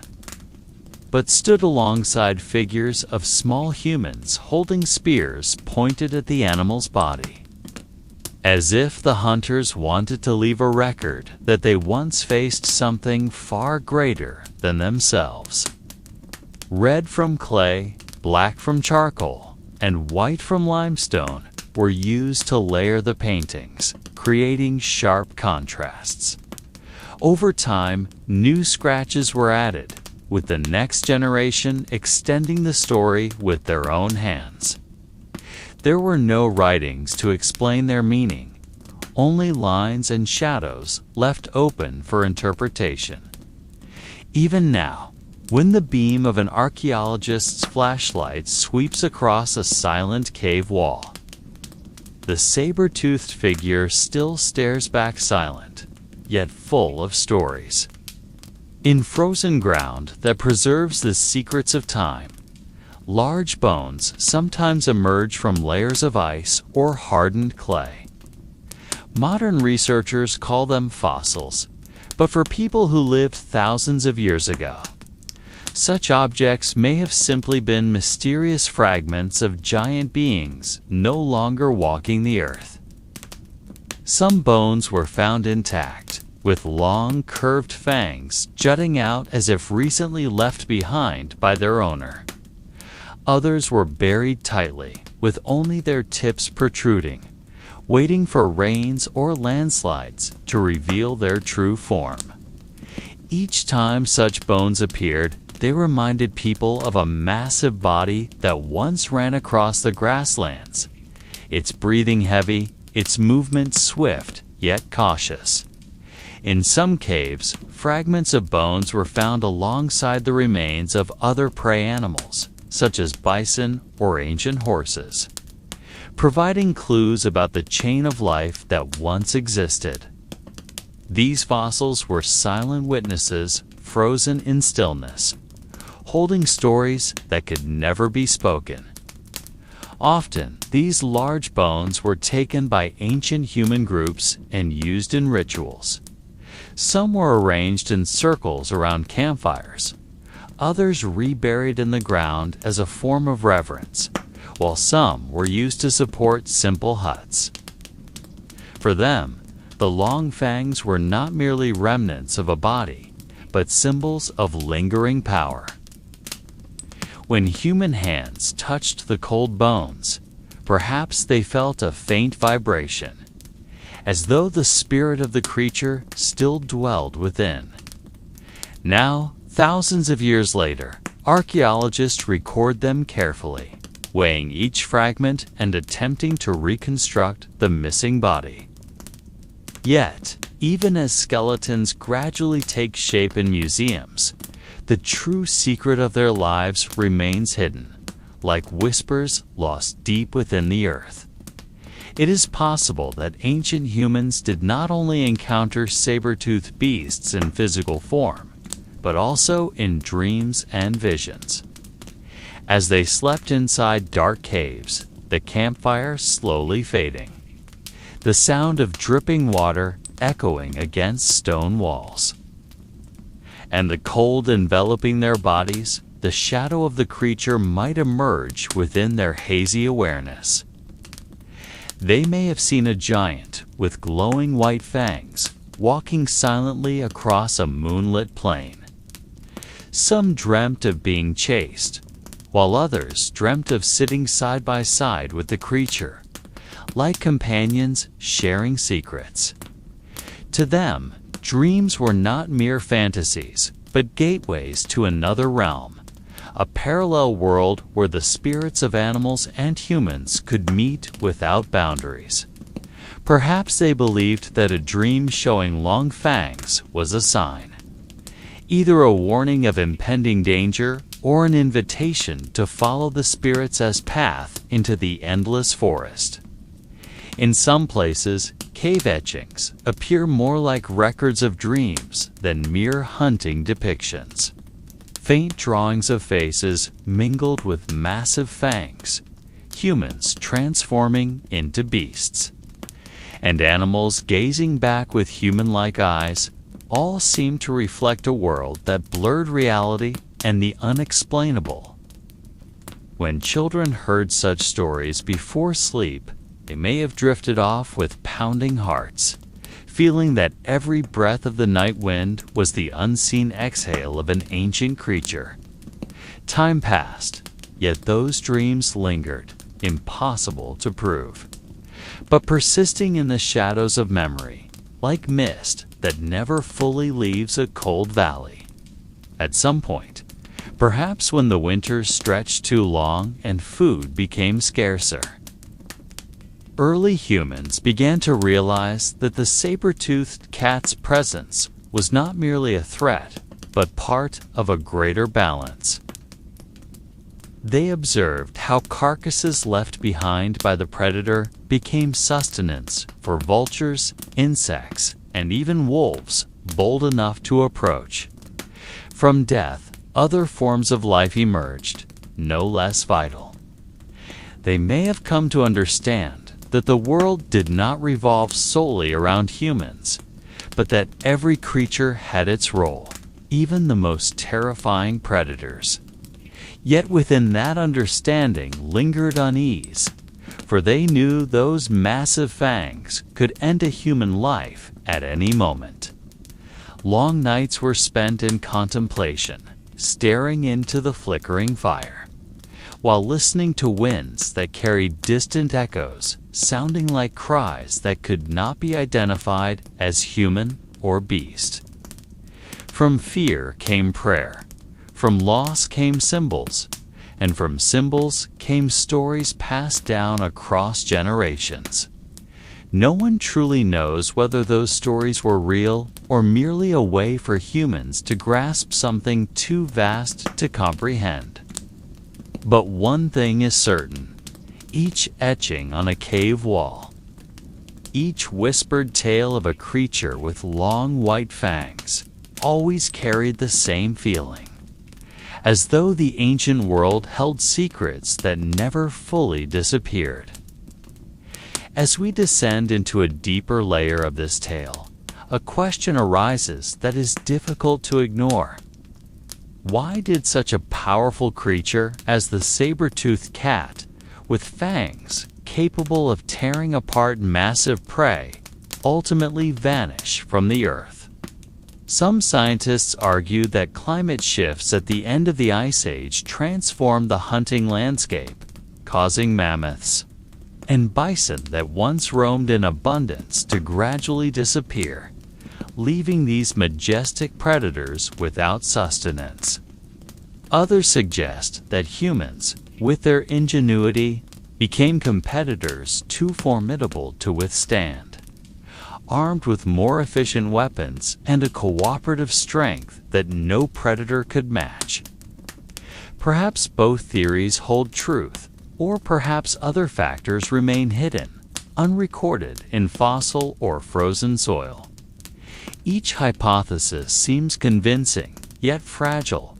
S1: but stood alongside figures of small humans holding spears pointed at the animal's body, as if the hunters wanted to leave a record that they once faced something far greater than themselves. Red from clay, black from charcoal, and white from limestone were used to layer the paintings, creating sharp contrasts. Over time, new scratches were added, with the next generation extending the story with their own hands. There were no writings to explain their meaning, only lines and shadows left open for interpretation. Even now, when the beam of an archaeologist's flashlight sweeps across a silent cave wall, the saber-toothed figure still stares back silent, yet full of stories. In frozen ground that preserves the secrets of time, large bones sometimes emerge from layers of ice or hardened clay. Modern researchers call them fossils, but for people who lived thousands of years ago, such objects may have simply been mysterious fragments of giant beings no longer walking the earth. Some bones were found intact, with long, curved fangs jutting out as if recently left behind by their owner. Others were buried tightly, with only their tips protruding, waiting for rains or landslides to reveal their true form. Each time such bones appeared, they reminded people of a massive body that once ran across the grasslands, its breathing heavy, its movement swift yet cautious. In some caves, fragments of bones were found alongside the remains of other prey animals, such as bison or ancient horses, providing clues about the chain of life that once existed. These fossils were silent witnesses frozen in stillness, holding stories that could never be spoken. Often, these large bones were taken by ancient human groups and used in rituals. Some were arranged in circles around campfires, others reburied in the ground as a form of reverence, while some were used to support simple huts. For them, the long fangs were not merely remnants of a body, but symbols of lingering power. When human hands touched the cold bones, perhaps they felt a faint vibration, as though the spirit of the creature still dwelled within. Now, thousands of years later, archaeologists record them carefully, weighing each fragment and attempting to reconstruct the missing body. Yet, even as skeletons gradually take shape in museums, the true secret of their lives remains hidden, like whispers lost deep within the earth. It is possible that ancient humans did not only encounter saber-toothed beasts in physical form, but also in dreams and visions. As they slept inside dark caves, the campfire slowly fading, the sound of dripping water echoing against stone walls, and the cold enveloping their bodies, the shadow of the creature might emerge within their hazy awareness. They may have seen a giant with glowing white fangs walking silently across a moonlit plain. Some dreamt of being chased, while others dreamt of sitting side by side with the creature, like companions sharing secrets. To them, dreams were not mere fantasies, but gateways to another realm, a parallel world where the spirits of animals and humans could meet without boundaries. Perhaps they believed that a dream showing long fangs was a sign, either a warning of impending danger or an invitation to follow the spirits' path into the endless forest. In some places, cave etchings appear more like records of dreams than mere hunting depictions. Faint drawings of faces mingled with massive fangs, humans transforming into beasts, and animals gazing back with human-like eyes, all seem to reflect a world that blurred reality and the unexplainable. When children heard such stories before sleep, they may have drifted off with pounding hearts, feeling that every breath of the night wind was the unseen exhale of an ancient creature. Time passed, yet those dreams lingered, impossible to prove, but persisting in the shadows of memory, like mist that never fully leaves a cold valley. At some point, perhaps when the winters stretched too long and food became scarcer, early humans began to realize that the saber-toothed cat's presence was not merely a threat, but part of a greater balance. They observed how carcasses left behind by the predator became sustenance for vultures, insects, and even wolves bold enough to approach. From death, other forms of life emerged, no less vital. They may have come to understand that the world did not revolve solely around humans, but that every creature had its role, even the most terrifying predators. Yet within that understanding lingered unease, for they knew those massive fangs could end a human life at any moment. Long nights were spent in contemplation, staring into the flickering fire, while listening to winds that carried distant echoes, sounding like cries that could not be identified as human or beast. From fear came prayer, from loss came symbols, and from symbols came stories passed down across generations. No one truly knows whether those stories were real or merely a way for humans to grasp something too vast to comprehend. But one thing is certain, each etching on a cave wall, each whispered tale of a creature with long white fangs, always carried the same feeling, as though the ancient world held secrets that never fully disappeared. As we descend into a deeper layer of this tale, a question arises that is difficult to ignore. Why did such a powerful creature as the saber-toothed cat, with fangs capable of tearing apart massive prey, ultimately vanish from the earth? Some scientists argue that climate shifts at the end of the Ice Age transformed the hunting landscape, causing mammoths and bison that once roamed in abundance to gradually disappear, leaving these majestic predators without sustenance. Others suggest that humans, with their ingenuity, became competitors too formidable to withstand, armed with more efficient weapons and a cooperative strength that no predator could match. Perhaps both theories hold truth, or perhaps other factors remain hidden, unrecorded in fossil or frozen soil. Each hypothesis seems convincing, yet fragile,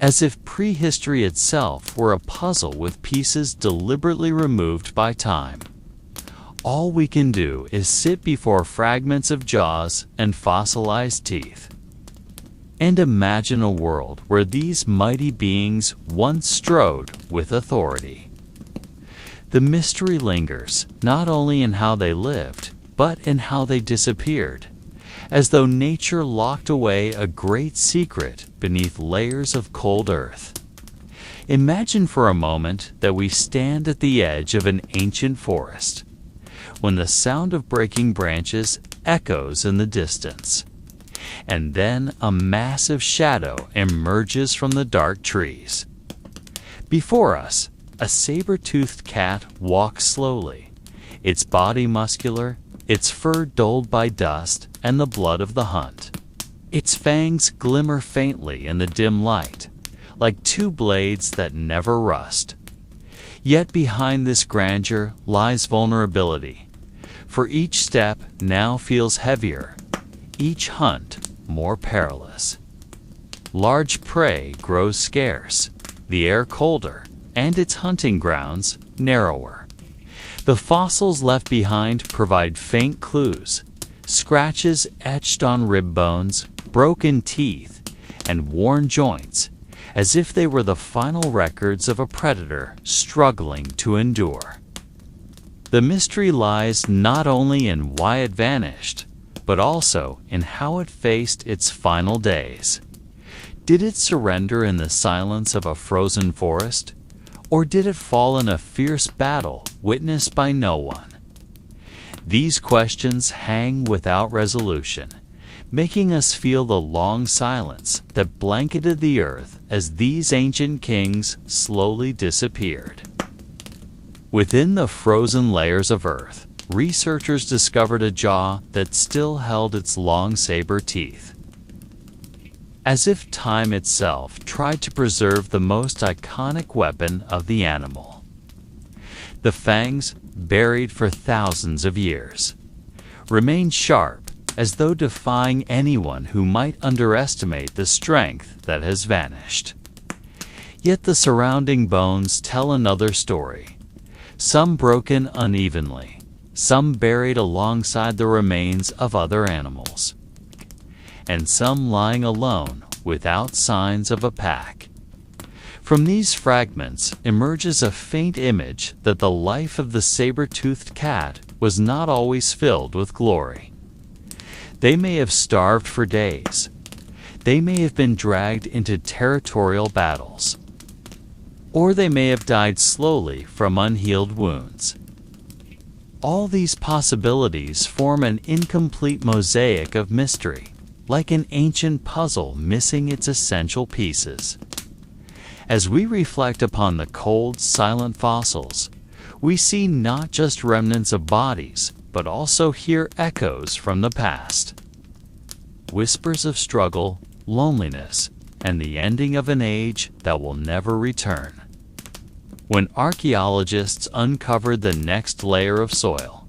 S1: as if prehistory itself were a puzzle with pieces deliberately removed by time. All we can do is sit before fragments of jaws and fossilized teeth, and imagine a world where these mighty beings once strode with authority. The mystery lingers, not only in how they lived, but in how they disappeared, as though nature locked away a great secret beneath layers of cold earth. Imagine for a moment that we stand at the edge of an ancient forest, when the sound of breaking branches echoes in the distance, and then a massive shadow emerges from the dark trees. Before us, a saber-toothed cat walks slowly, its body muscular, its fur dulled by dust and the blood of the hunt. Its fangs glimmer faintly in the dim light, like two blades that never rust. Yet behind this grandeur lies vulnerability, for each step now feels heavier, each hunt more perilous. Large prey grows scarce, the air colder, and its hunting grounds narrower. The fossils left behind provide faint clues, scratches etched on rib bones, broken teeth, and worn joints, as if they were the final records of a predator struggling to endure. The mystery lies not only in why it vanished, but also in how it faced its final days. Did it surrender in the silence of a frozen forest? Or did it fall in a fierce battle witnessed by no one? These questions hang without resolution, making us feel the long silence that blanketed the earth as these ancient kings slowly disappeared. Within the frozen layers of earth, researchers discovered a jaw that still held its long saber teeth, as if time itself tried to preserve the most iconic weapon of the animal. The fangs, buried for thousands of years, remain sharp, as though defying anyone who might underestimate the strength that has vanished. Yet the surrounding bones tell another story, some broken unevenly, some buried alongside the remains of other animals, and some lying alone without signs of a pack. From these fragments emerges a faint image that the life of the saber-toothed cat was not always filled with glory. They may have starved for days. They may have been dragged into territorial battles. Or they may have died slowly from unhealed wounds. All these possibilities form an incomplete mosaic of mystery, like an ancient puzzle missing its essential pieces. As we reflect upon the cold, silent fossils, we see not just remnants of bodies, but also hear echoes from the past. Whispers of struggle, loneliness, and the ending of an age that will never return. When archaeologists uncovered the next layer of soil,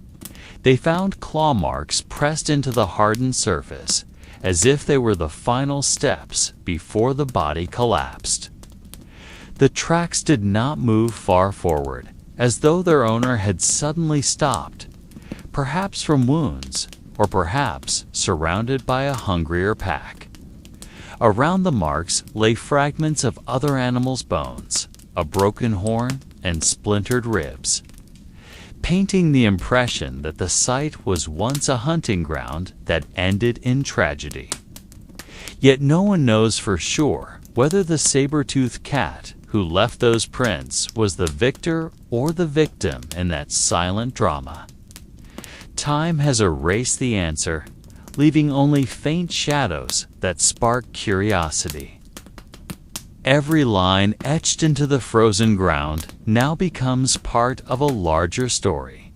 S1: they found claw marks pressed into the hardened surface, as if they were the final steps before the body collapsed. The tracks did not move far forward, as though their owner had suddenly stopped, perhaps from wounds, or perhaps surrounded by a hungrier pack. Around the marks lay fragments of other animals' bones, a broken horn, and splintered ribs, painting the impression that the site was once a hunting ground that ended in tragedy. Yet no one knows for sure whether the saber-toothed cat who left those prints was the victor or the victim in that silent drama. Time has erased the answer, leaving only faint shadows that spark curiosity. Every line etched into the frozen ground now becomes part of a larger story.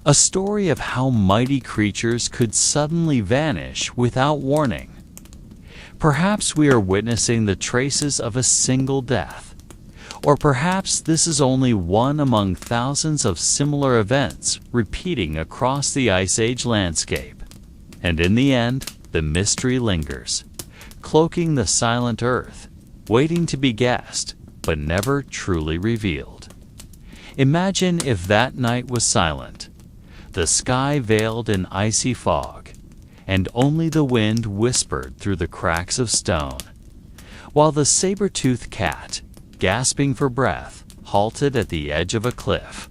S1: A story of how mighty creatures could suddenly vanish without warning. Perhaps we are witnessing the traces of a single death. Or perhaps this is only one among thousands of similar events repeating across the Ice Age landscape. And in the end, the mystery lingers, cloaking the silent earth, waiting to be guessed, but never truly revealed. Imagine if that night was silent, the sky veiled in icy fog, and only the wind whispered through the cracks of stone, while the saber-toothed cat, gasping for breath, halted at the edge of a cliff.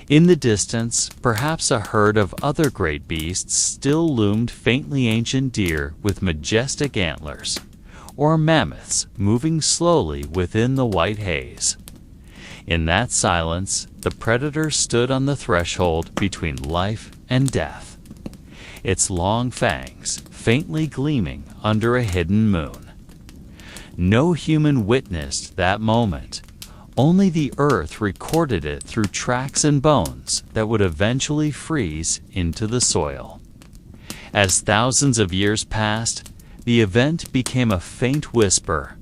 S1: In the distance, perhaps a herd of other great beasts still loomed, faintly ancient deer with majestic antlers, or mammoths moving slowly within the white haze. In that silence, the predator stood on the threshold between life and death, its long fangs faintly gleaming under a hidden moon. No human witnessed that moment. Only the earth recorded it through tracks and bones that would eventually freeze into the soil. As thousands of years passed, the event became a faint whisper,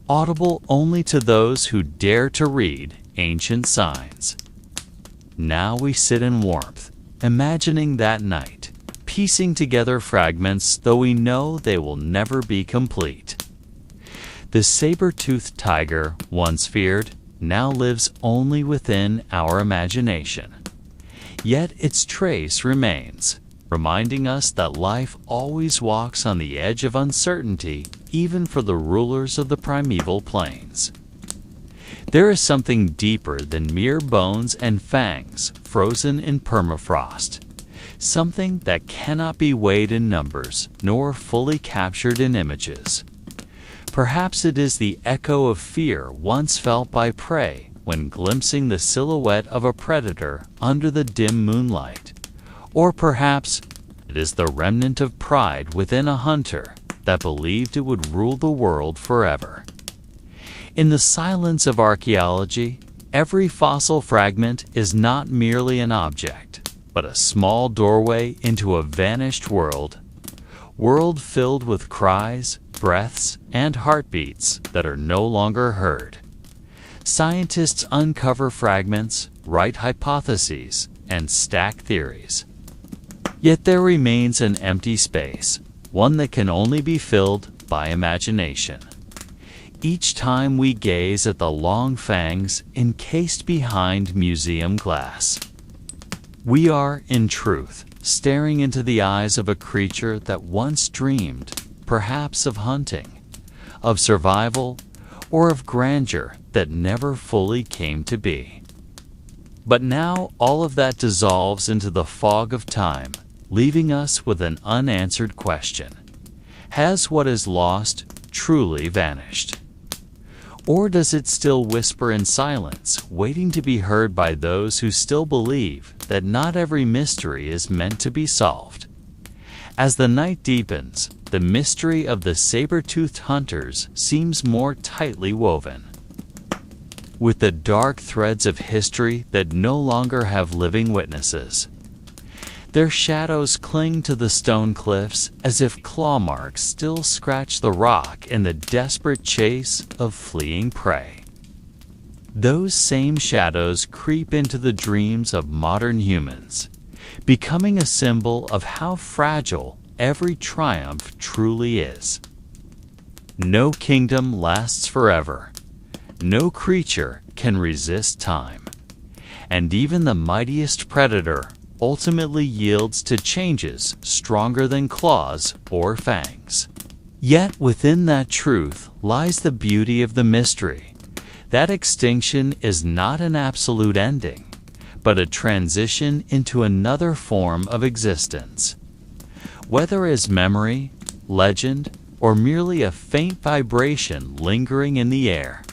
S1: audible only to those who dare to read ancient signs. Now we sit in warmth, imagining that night, piecing together fragments though we know they will never be complete. The saber-toothed tiger, once feared, now lives only within our imagination. Yet its trace remains, reminding us that life always walks on the edge of uncertainty, even for the rulers of the primeval plains. There is something deeper than mere bones and fangs frozen in permafrost, something that cannot be weighed in numbers nor fully captured in images. Perhaps it is the echo of fear once felt by prey when glimpsing the silhouette of a predator under the dim moonlight. Or perhaps it is the remnant of pride within a hunter that believed it would rule the world forever. In the silence of archaeology, every fossil fragment is not merely an object, but a small doorway into a vanished world filled with cries, breaths, and heartbeats that are no longer heard. Scientists uncover fragments, write hypotheses, and stack theories. Yet there remains an empty space, one that can only be filled by imagination. Each time we gaze at the long fangs encased behind museum glass. We are, in truth, staring into the eyes of a creature that once dreamed, perhaps of hunting, of survival, or of grandeur that never fully came to be. But now all of that dissolves into the fog of time, leaving us with an unanswered question. Has what is lost truly vanished? Or does it still whisper in silence, waiting to be heard by those who still believe that not every mystery is meant to be solved? As the night deepens, the mystery of the saber-toothed hunters seems more tightly woven, with the dark threads of history that no longer have living witnesses. Their shadows cling to the stone cliffs as if claw marks still scratch the rock in the desperate chase of fleeing prey. Those same shadows creep into the dreams of modern humans, becoming a symbol of how fragile every triumph truly is. No kingdom lasts forever. No creature can resist time. And even the mightiest predator ultimately yields to changes stronger than claws or fangs. Yet within that truth lies the beauty of the mystery. That extinction is not an absolute ending, but a transition into another form of existence. Whether as memory, legend, or merely a faint vibration lingering in the air,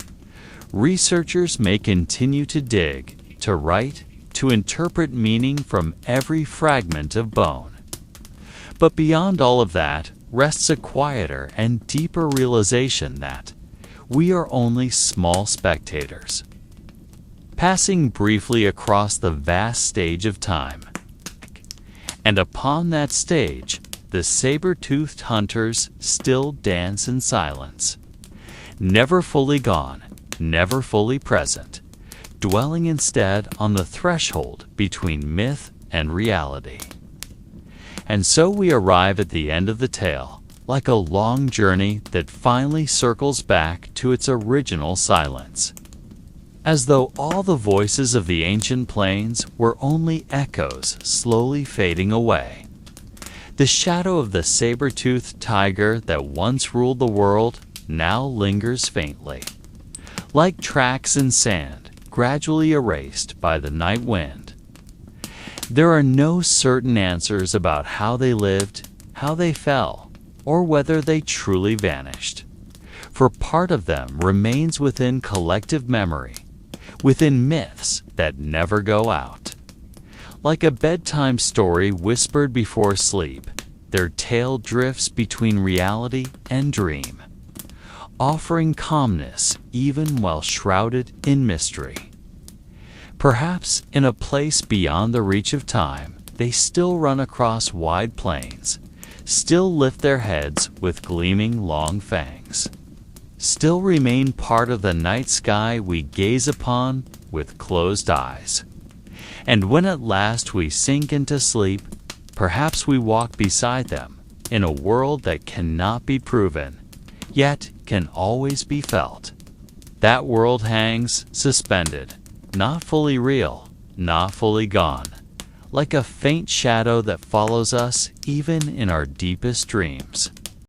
S1: researchers may continue to dig, to write, to interpret meaning from every fragment of bone. But beyond all of that rests a quieter and deeper realization that we are only small spectators, passing briefly across the vast stage of time. And upon that stage, the saber-toothed hunters still dance in silence, never fully gone, never fully present, dwelling instead on the threshold between myth and reality. And so we arrive at the end of the tale, like a long journey that finally circles back to its original silence, as though all the voices of the ancient plains were only echoes slowly fading away. The shadow of the saber-toothed tiger that once ruled the world now lingers faintly, like tracks in sand gradually erased by the night wind. There are no certain answers about how they lived, how they fell, or whether they truly vanished. For part of them remains within collective memory, within myths that never go out. Like a bedtime story whispered before sleep, their tale drifts between reality and dream, offering calmness even while shrouded in mystery. Perhaps in a place beyond the reach of time, they still run across wide plains, still lift their heads with gleaming long fangs, still remain part of the night sky we gaze upon with closed eyes. And when at last we sink into sleep, perhaps we walk beside them in a world that cannot be proven, yet can always be felt. That world hangs suspended, not fully real, not fully gone, like a faint shadow that follows us even in our deepest dreams.